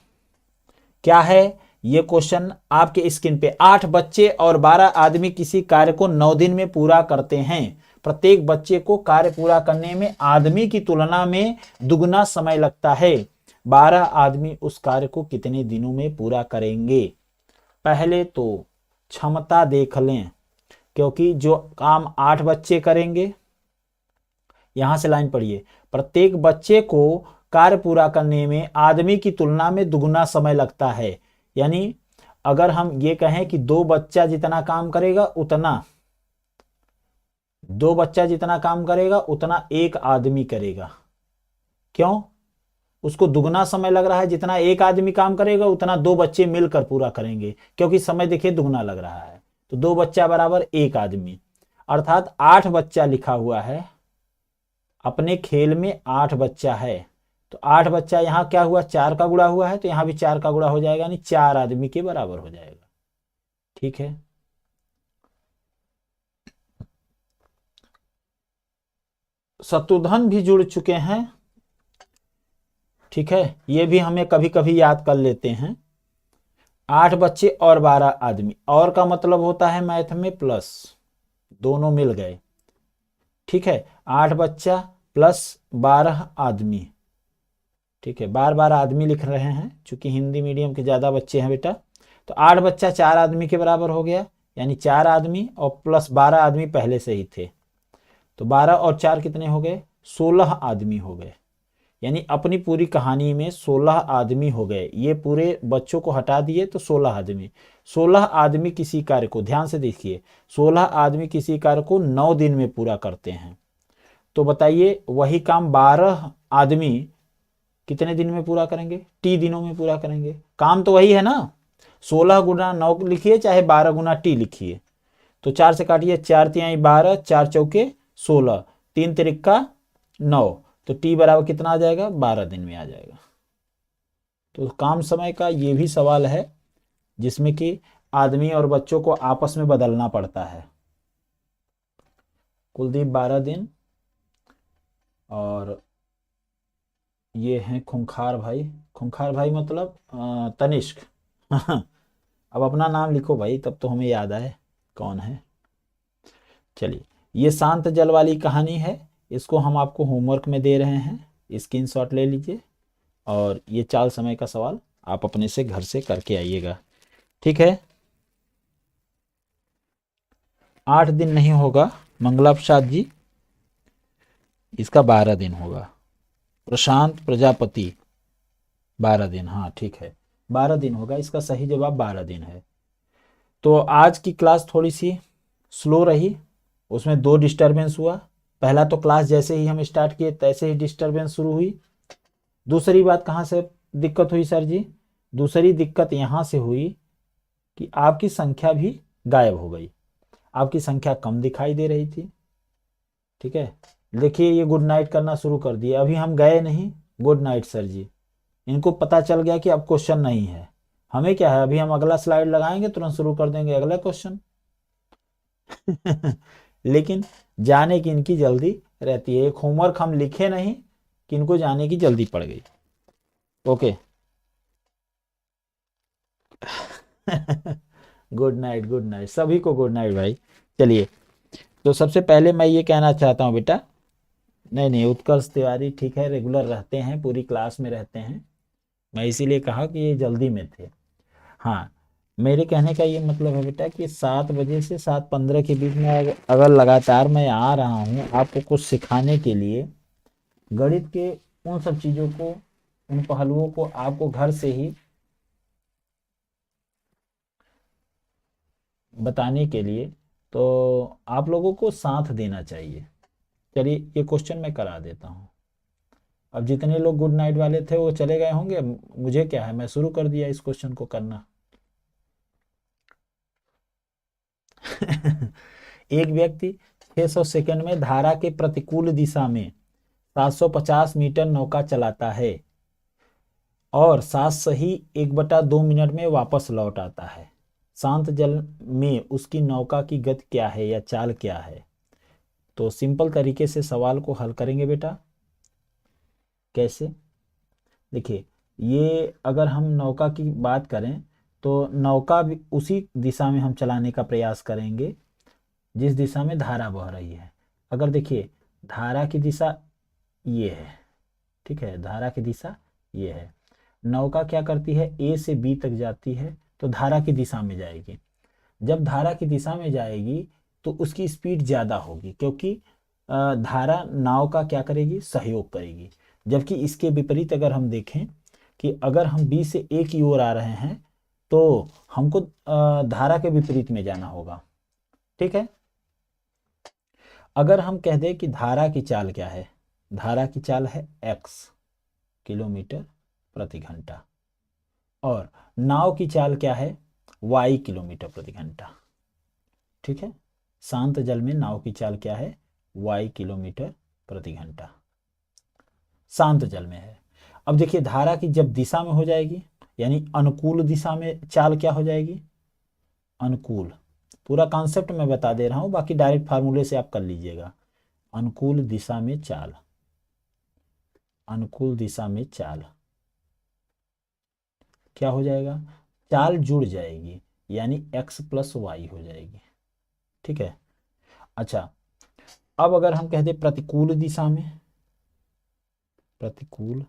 क्या है ये क्वेश्चन आपके स्क्रीन पे? 8 बच्चे और 12 आदमी किसी कार्य को 9 दिन में पूरा करते हैं। प्रत्येक बच्चे को कार्य पूरा करने में आदमी की तुलना में दुगना समय लगता है। 12 आदमी उस कार्य को कितने दिनों में पूरा करेंगे? पहले तो क्षमता देख लें, क्योंकि जो काम 8 बच्चे करेंगे, यहां से लाइन पढ़िए, प्रत्येक बच्चे को कार्य पूरा करने में आदमी की तुलना में दुगना समय लगता है। यानी अगर हम ये कहें कि 2 बच्चा जितना काम करेगा उतना, 2 बच्चा जितना काम करेगा उतना एक आदमी करेगा। क्यों? उसको दुगना समय लग रहा है। जितना एक आदमी काम करेगा उतना 2 बच्चे मिलकर पूरा करेंगे, क्योंकि समय देखिए दुगना लग रहा है। तो 2 बच्चा बराबर एक आदमी, अर्थात 8 बच्चा लिखा हुआ है। अपने खेल में 8 बच्चा है, तो 8 बच्चा यहाँ क्या हुआ? 4 का गुणा हुआ है, तो यहाँ भी 4 का गुणा हो जाएगा, यानी 4 आदमी के बराबर हो जाएगा। ठीक है, शत्रुघ्न भी जुड़ चुके हैं। ठीक है, ये भी हमें कभी कभी याद कर लेते हैं। 8 बच्चे और 12 आदमी, और का मतलब होता है मैथ में प्लस, दोनों मिल गए। ठीक है, 8 बच्चा प्लस 12 आदमी। ठीक है, बार बार आदमी लिख रहे हैं चूंकि हिंदी मीडियम के ज्यादा बच्चे हैं बेटा। तो 8 बच्चा 4 आदमी के बराबर हो गया, यानी 4 आदमी और प्लस 12 आदमी पहले से ही थे, तो 12 और 4 कितने हो गए? 16 आदमी हो गए। यानी अपनी पूरी कहानी में 16 आदमी हो गए। ये पूरे बच्चों को हटा दिए तो 16 आदमी। 16 आदमी किसी कार्य को, ध्यान से देखिए, 16 आदमी किसी कार्य को 9 दिन में पूरा करते हैं। तो बताइए वही काम 12 आदमी कितने दिन में पूरा करेंगे? टी दिनों में पूरा करेंगे। काम तो वही है ना, 16 गुना 9 लिखिए चाहे 12 गुना टी लिखिए। तो 4 से काटिए, 4 तिहाई 12, 4 चौके 16, 3 तिरिक्का 9, तो टी बराबर कितना आ जाएगा? 12 दिन में आ जाएगा। तो काम समय का ये भी सवाल है जिसमें कि आदमी और बच्चों को आपस में बदलना पड़ता है। कुलदीप 12 दिन, और ये हैं खूंखार भाई। खूंखार भाई मतलब तनिष्क। अब अपना नाम लिखो भाई, तब तो हमें याद आए कौन है। चलिए, ये शांत जल वाली कहानी है, इसको हम आपको होमवर्क में दे रहे हैं, स्क्रीनशॉट ले लीजिए, और ये चाल समय का सवाल आप अपने से घर से करके आइएगा, ठीक है। 8 दिन नहीं होगा मंगला प्रसाद जी, इसका 12 दिन होगा। प्रशांत प्रजापति 12 दिन, हाँ ठीक है, 12 दिन होगा, इसका सही जवाब 12 दिन है। तो आज की क्लास थोड़ी सी स्लो रही, उसमें 2 डिस्टरबेंस हुआ। पहला तो क्लास जैसे ही हम स्टार्ट किए तैसे ही डिस्टरबेंस शुरू हुई। दूसरी बात कहाँ से दिक्कत हुई सर जी? दूसरी दिक्कत यहाँ से हुई कि आपकी संख्या भी गायब हो गई, आपकी संख्या कम दिखाई दे रही थी, ठीक है। देखिए ये गुड नाइट करना शुरू कर दिए, अभी हम गए नहीं गुड नाइट सर जी, इनको पता चल गया कि अब क्वेश्चन नहीं है। हमें क्या है, अभी हम अगला स्लाइड लगाएंगे तुरंत शुरू कर देंगे अगला क्वेश्चन। लेकिन जाने की इनकी जल्दी रहती है, एक होमवर्क हम लिखे नहीं कि इनको जाने की जल्दी पड़ गई। ओके। गुड नाइट सभी को गुड नाइट भाई। चलिए, तो सबसे पहले मैं ये कहना चाहता हूँ बेटा, नहीं उत्कर्ष तिवारी ठीक है, रेगुलर रहते हैं, पूरी क्लास में रहते हैं, मैं इसीलिए कहा कि ये जल्दी में थे। हाँ, मेरे कहने का ये मतलब है बेटा कि 7 बजे से 7:15 के बीच में अगर लगातार मैं आ रहा हूँ आपको कुछ सिखाने के लिए, गणित के उन सब चीज़ों को, उन पहलुओं को आपको घर से ही बताने के लिए, तो आप लोगों को साथ देना चाहिए। चलिए ये क्वेश्चन मैं करा देता हूँ। अब जितने लोग गुड नाइट वाले थे वो चले गए होंगे, मुझे क्या है, मैं शुरू कर दिया इस क्वेश्चन को करना। एक व्यक्ति 600 सेकंड में धारा के प्रतिकूल दिशा में 750 मीटर नौका चलाता है और 7 सही 1/2 मिनट में वापस लौट आता है। शांत जल में उसकी नौका की गति क्या है या चाल क्या है? तो सिंपल तरीके से सवाल को हल करेंगे बेटा। कैसे? देखिए, ये अगर हम नौका की बात करें तो नौका भी उसी दिशा में हम चलाने का प्रयास करेंगे जिस दिशा में धारा बह रही है। अगर देखिए धारा की दिशा ये है, ठीक है, धारा की दिशा ये है, नौका क्या करती है, ए से बी तक जाती है तो धारा की दिशा में जाएगी। जब धारा की दिशा में जाएगी तो उसकी स्पीड ज़्यादा होगी, क्योंकि धारा नाव का क्या करेगी, सहयोग करेगी। जबकि इसके विपरीत अगर हम देखें कि अगर हम बी से ए की ओर आ रहे हैं तो हमको धारा के विपरीत में जाना होगा, ठीक है। अगर हम कह दें कि धारा की चाल क्या है, धारा की चाल है x किलोमीटर प्रति घंटा, और नाव की चाल क्या है, y किलोमीटर प्रति घंटा, ठीक है। शांत जल में नाव की चाल क्या है, y किलोमीटर प्रति घंटा, शांत जल में है। अब देखिए धारा की जब दिशा में हो जाएगी, यानी अनुकूल दिशा में चाल क्या हो जाएगी, अनुकूल। पूरा कॉन्सेप्ट मैं बता दे रहा हूं, बाकी डायरेक्ट फार्मूले से आप कर लीजिएगा। अनुकूल दिशा में चाल, अनुकूल दिशा में चाल क्या हो जाएगा, चाल जुड़ जाएगी, यानी x + y हो जाएगी, ठीक है। अच्छा, अब अगर हम कह दें प्रतिकूल दिशा में, प्रतिकूल,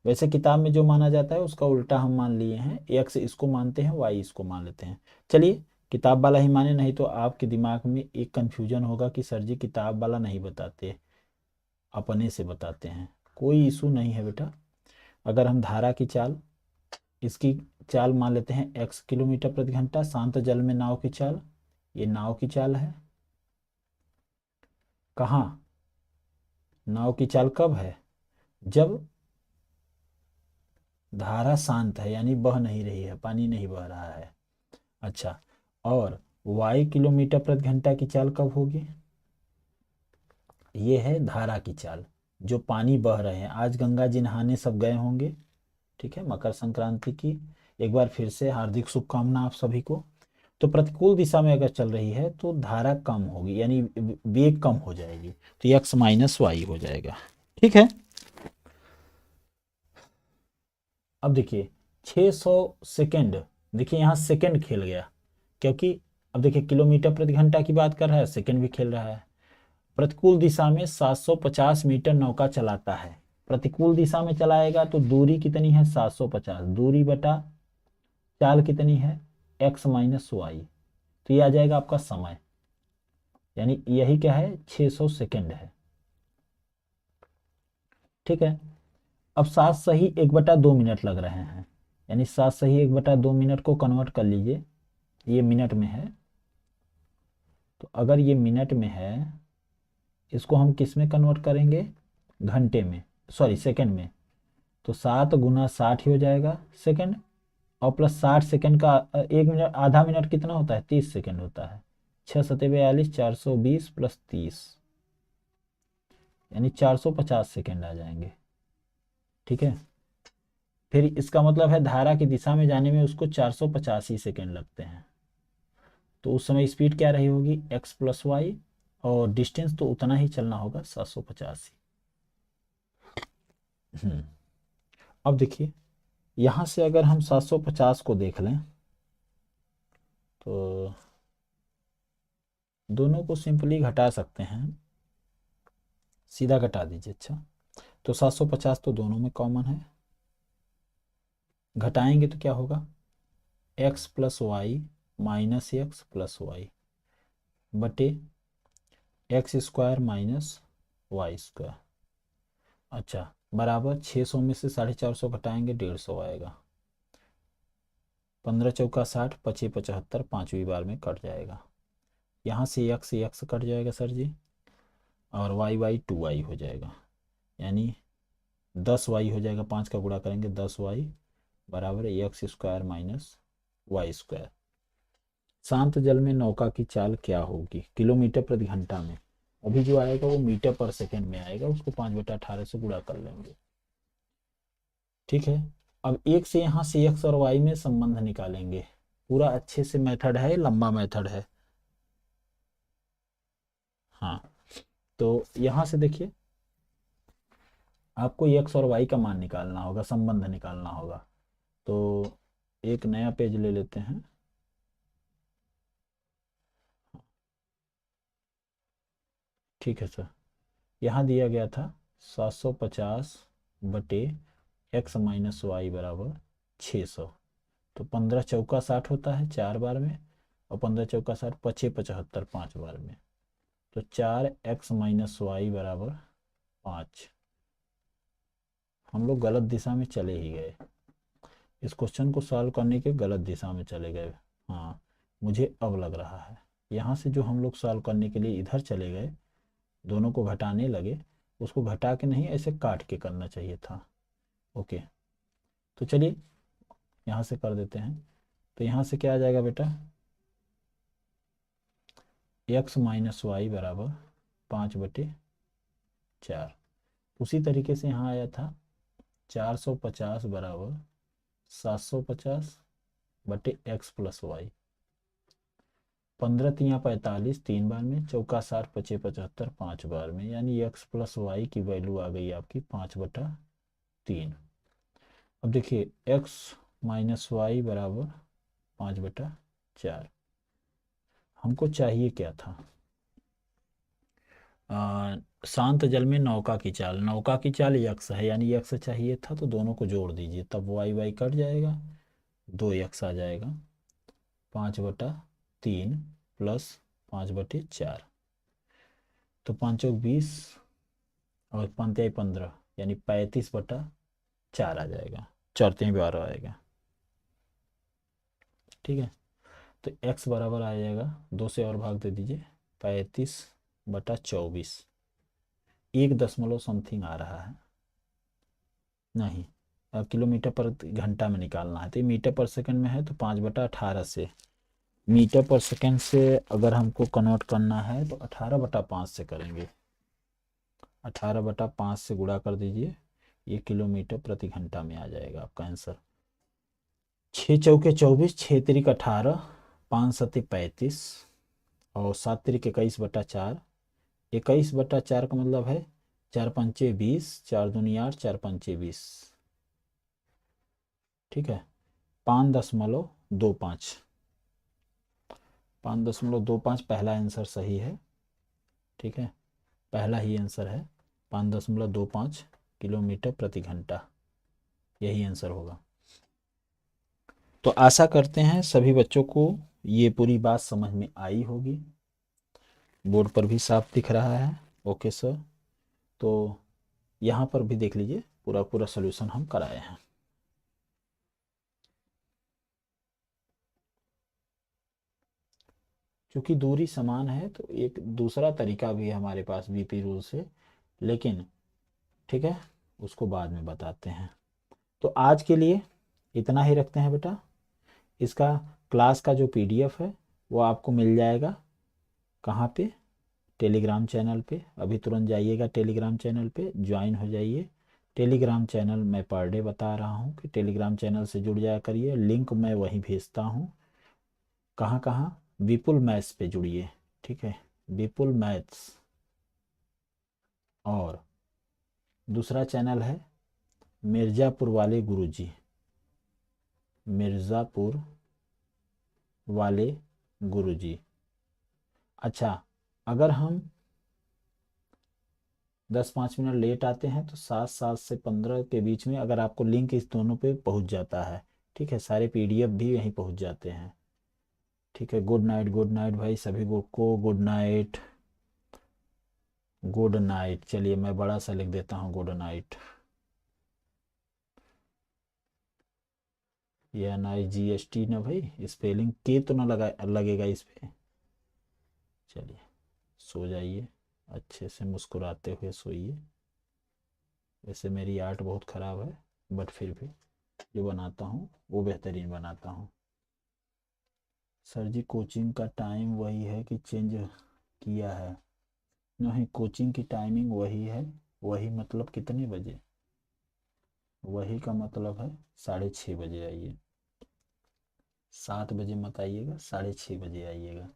वैसे किताब में जो माना जाता है उसका उल्टा हम मान लिए हैं, x इसको मानते हैं, y इसको मान लेते हैं। चलिए किताब वाला ही माने, नहीं तो आपके दिमाग में एक कंफ्यूजन होगा कि सर जी किताब वाला नहीं बताते, अपने से बताते हैं। कोई इशू नहीं है बेटा। अगर हम धारा की चाल, इसकी चाल मान लेते हैं x किलोमीटर प्रति घंटा, शांत जल में नाव की चाल, ये नाव की चाल है। कहाँ, नाव की चाल कब है, जब धारा शांत है, यानी बह नहीं रही है, पानी नहीं बह रहा है। अच्छा, और y किलोमीटर प्रति घंटा की चाल कब होगी, ये है धारा की चाल, जो पानी बह रहे हैं। आज गंगा जी नहाने सब गए होंगे, ठीक है, मकर संक्रांति की एक बार फिर से हार्दिक शुभकामना आप सभी को। तो प्रतिकूल दिशा में अगर चल रही है तो धारा कम होगी, यानी वेग कम हो जाएगी, तो एक्स माइनस वाई हो जाएगा। ठीक है, अब देखिए 600 सेकेंड, देखिए यहाँ सेकेंड खेल गया, क्योंकि अब देखिए किलोमीटर प्रति घंटा की बात कर रहा है, सेकेंड भी खेल रहा है। प्रतिकूल दिशा में 750 मीटर नौका चलाता है, प्रतिकूल दिशा में चलाएगा तो दूरी कितनी है 750, दूरी बटा चाल कितनी है x माइनस वाई, तो ये आ जाएगा आपका समय, यानी यही क्या है 600 सेकेंड है। ठीक है, अब 7 सही 1/2 मिनट लग रहे हैं, यानी 7 सही 1/2 मिनट को कन्वर्ट कर लीजिए, ये मिनट में है, तो अगर ये मिनट में है इसको हम किस में कन्वर्ट करेंगे, घंटे में, सॉरी सेकंड में, तो 7 × 60 ही हो जाएगा सेकंड, और प्लस 60 सेकंड का 1 मिनट, आधा मिनट कितना होता है 30 सेकंड होता है, 6×7=42, 420 + 30, यानी 450 सेकंड आ जाएंगे। ठीक है, फिर इसका मतलब है धारा की दिशा में जाने में उसको 450 ही सेकंड लगते हैं, तो उस समय स्पीड क्या रही होगी x + y, और डिस्टेंस तो उतना ही चलना होगा 750 ही। अब देखिए यहाँ से अगर हम 750 को देख लें तो दोनों को सिंपली घटा सकते हैं, सीधा घटा दीजिए। अच्छा, तो 750 तो दोनों में कॉमन है, घटाएंगे तो क्या होगा x + y - x + y बटे x² - y²। अच्छा, बराबर 600 में से 450 घटाएंगे 150 आएगा, 15 चौका 60, 25 75, पाँचवीं बार में कट जाएगा, यहाँ से x कट जाएगा सर जी, और y 2y हो जाएगा, यानी 10y हो जाएगा, 5 का गुणा करेंगे 10y बराबर x² - y²। शांत जल में नौका की चाल क्या होगी किलोमीटर प्रति घंटा में, अभी जो आएगा वो मीटर पर सेकंड में आएगा, उसको 5/18 से गुणा कर लेंगे। ठीक है, अब एक से यहाँ से x और y में संबंध निकालेंगे, पूरा अच्छे से मेथड है, लंबा मेथड है। हाँ, तो यहाँ से देखिए आपको x और y का मान निकालना होगा, संबंध निकालना होगा, तो एक नया पेज ले लेते हैं। ठीक है सर, यहाँ दिया गया था 750 बटे x माइनस वाई बराबर 600, तो 15 चौका 60 होता है 4 बार में, और 15 चौका 60, 25 75 5 बार में, तो 4x माइनस वाई बराबर 5। हम लोग गलत दिशा में चले ही गए, इस क्वेश्चन को सॉल्व करने के गलत दिशा में चले गए। हाँ, मुझे अब लग रहा है, यहाँ से जो हम लोग सॉल्व करने के लिए इधर चले गए, दोनों को घटाने लगे, उसको घटा के नहीं ऐसे काट के करना चाहिए था। ओके, तो चलिए यहाँ से कर देते हैं, तो यहाँ से क्या आ जाएगा बेटा x माइनस वाई बराबर 5/4। उसी तरीके से यहाँ आया था 450 बराबर 750 बटे x + y, 15 × 45 3 बार में, चौका 60, 25 75 5 बार में, यानी x + y की वैल्यू आ गई आपकी 5/3। अब देखिए x माइनस वाई बराबर 5/4, हमको चाहिए क्या था शांत जल में नौका की चाल, नौका की चाल x है, यानी x चाहिए था, तो दोनों को जोड़ दीजिए, तब y कट जाएगा, 2x आ जाएगा, 5/3 + 5/4, तो 5 × 20 और 5 × 15, यानी 35/4 आ जाएगा, 4 बार आएगा। ठीक है, तो x बराबर आ जाएगा, 2 से और भाग दे दीजिए, 35/24, 1 दशमलव समथिंग आ रहा है, नहीं किलोमीटर पर घंटा में निकालना है, तो ये मीटर पर सेकंड में है, तो 5/18 से मीटर पर सेकंड से अगर हमको कन्वर्ट करना है तो 18/5 से करेंगे, 18/5 से गुणा कर दीजिए, ये किलोमीटर प्रति घंटा में आ जाएगा आपका आंसर। 6 चौके 24, 6 तिरिक 18, 5 सत्ती 35 और 7 तिरिक 21/4। 21/4 का मतलब है 4 पंचे 20, 4 दूनी 8, 4 पंचे 20। ठीक है, 5.25। 5.25 पहला आंसर सही है। ठीक है, पहला ही आंसर है 5.25 किलोमीटर प्रति घंटा, यही आंसर होगा। तो आशा करते हैं सभी बच्चों को ये पूरी बात समझ में आई होगी। बोर्ड पर भी साफ दिख रहा है। ओके सर, तो यहाँ पर भी देख लीजिए, पूरा पूरा सॉल्यूशन हम कराए हैं। क्योंकि दूरी समान है तो एक दूसरा तरीका भी है हमारे पास बीपी रूल से, लेकिन ठीक है, उसको बाद में बताते हैं। तो आज के लिए इतना ही रखते हैं बेटा। इसका क्लास का जो पीडीएफ है वो आपको मिल जाएगा कहाँ पे? टेलीग्राम चैनल पे। अभी तुरंत जाइएगा टेलीग्राम चैनल पे, ज्वाइन हो जाइए। टेलीग्राम चैनल मैं पर डे बता रहा हूँ कि टेलीग्राम चैनल से जुड़ जाया करिए। लिंक मैं वहीं भेजता हूँ। कहाँ कहाँ? विपुल मैथ्स पे जुड़िए। ठीक है, विपुल मैथ्स। और दूसरा चैनल है मिर्ज़ापुर वाले गुरुजी, मिर्ज़ापुर वाले गुरुजी। अच्छा, अगर हम 10-5 मिनट लेट आते हैं तो 7 से 15 के बीच में अगर आपको लिंक इस दोनों पे पहुंच जाता है, ठीक है, सारे पीडीएफ भी यहीं पहुंच जाते हैं। ठीक है, गुड नाइट भाई सभी को गुड नाइट। गुड नाइट, चलिए मैं बड़ा सा लिख देता हूँ गुड नाइट। ये NIGST ना भाई, स्पेलिंग के तो ना लगेगा इस पे। चलिए सो जाइए, अच्छे से मुस्कुराते हुए सोइए। वैसे मेरी आर्ट बहुत ख़राब है, बट फिर भी जो बनाता हूँ वो बेहतरीन बनाता हूँ। सर जी कोचिंग का टाइम वही है कि चेंज किया है? नहीं, कोचिंग की टाइमिंग वही है। वही मतलब कितने बजे? वही का मतलब है 6:30 बजे आइए। 7 बजे मत आइएगा, 6:30 बजे आइएगा।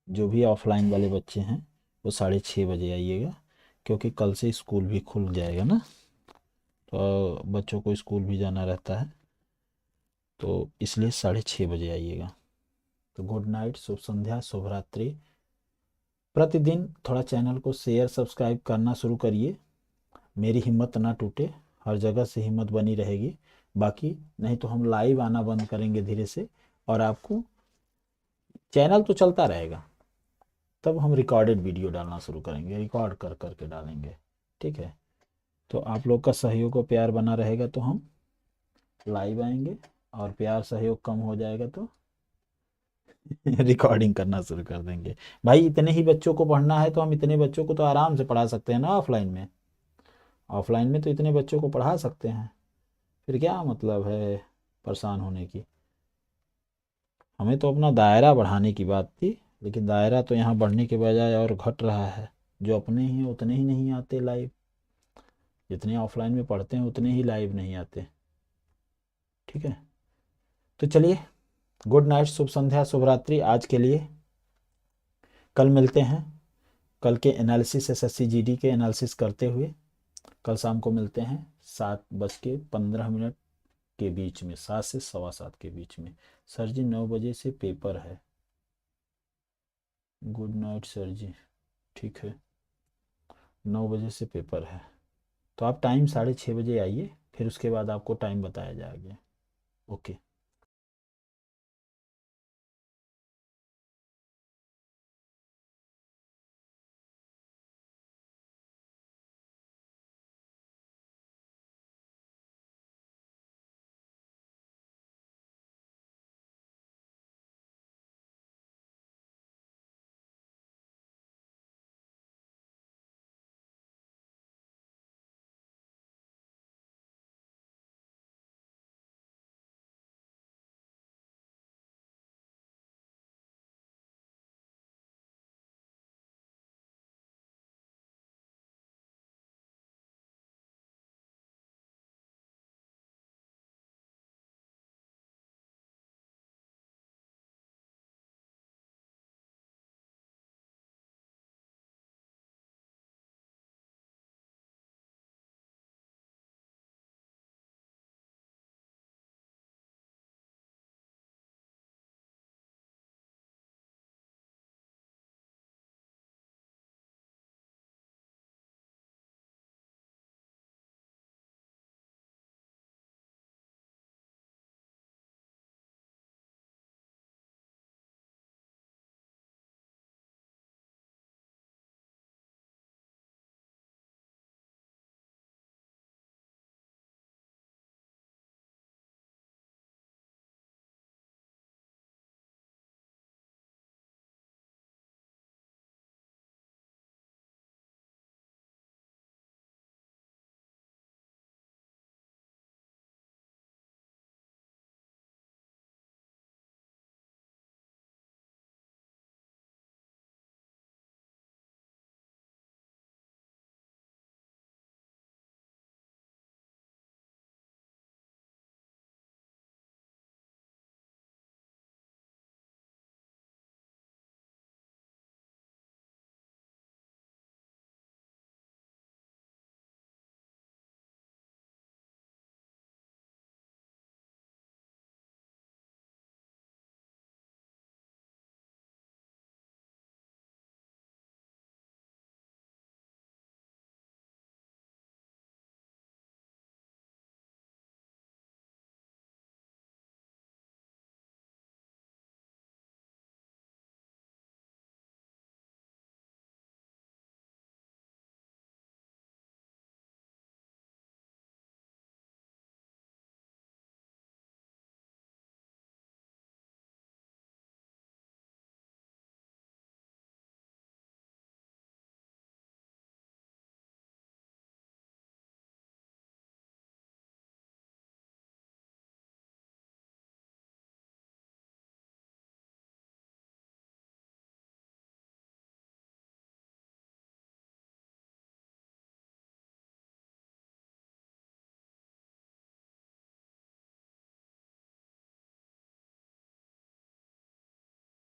जो भी ऑफलाइन वाले बच्चे हैं वो 6:30 बजे आइएगा, क्योंकि कल से स्कूल भी खुल जाएगा ना, तो बच्चों को स्कूल भी जाना रहता है, तो इसलिए 6:30 बजे आइएगा। तो गुड नाइट, शुभ संध्या, शुभ रात्रि। प्रतिदिन थोड़ा चैनल को शेयर सब्सक्राइब करना शुरू करिए। मेरी हिम्मत ना टूटे, हर जगह से हिम्मत बनी रहेगी। बाकी नहीं तो हम लाइव आना बंद करेंगे धीरे से, और आपको चैनल तो चलता रहेगा, तब हम रिकॉर्डेड वीडियो डालना शुरू करेंगे, रिकॉर्ड कर करके डालेंगे। ठीक है, तो आप लोग का सहयोग और प्यार बना रहेगा तो हम लाइव आएंगे, और प्यार सहयोग कम हो जाएगा तो रिकॉर्डिंग करना शुरू कर देंगे। भाई इतने ही बच्चों को पढ़ना है तो हम इतने बच्चों को तो आराम से पढ़ा सकते हैं ना ऑफलाइन में। ऑफलाइन में तो इतने बच्चों को पढ़ा सकते हैं, फिर क्या मतलब है परेशान होने की। हमें तो अपना दायरा बढ़ाने की बात थी, लेकिन दायरा तो यहाँ बढ़ने के बजाय और घट रहा है। जो अपने ही उतने ही नहीं आते लाइव, जितने ऑफलाइन में पढ़ते हैं उतने ही लाइव नहीं आते। ठीक है, तो चलिए गुड नाइट, शुभ संध्या, शुभ रात्रि आज के लिए। कल मिलते हैं, कल के एनालिसिस SSC GD के एनालिसिस करते हुए कल शाम को मिलते हैं 7:15 के बीच में, 7 से 7:15 के बीच में। सर जी 9 बजे से पेपर है। गुड नाइट सर जी, ठीक है, 9 बजे से पेपर है, तो आप टाइम 6:30 बजे आइए, फिर उसके बाद आपको टाइम बताया जाएगा। ओके।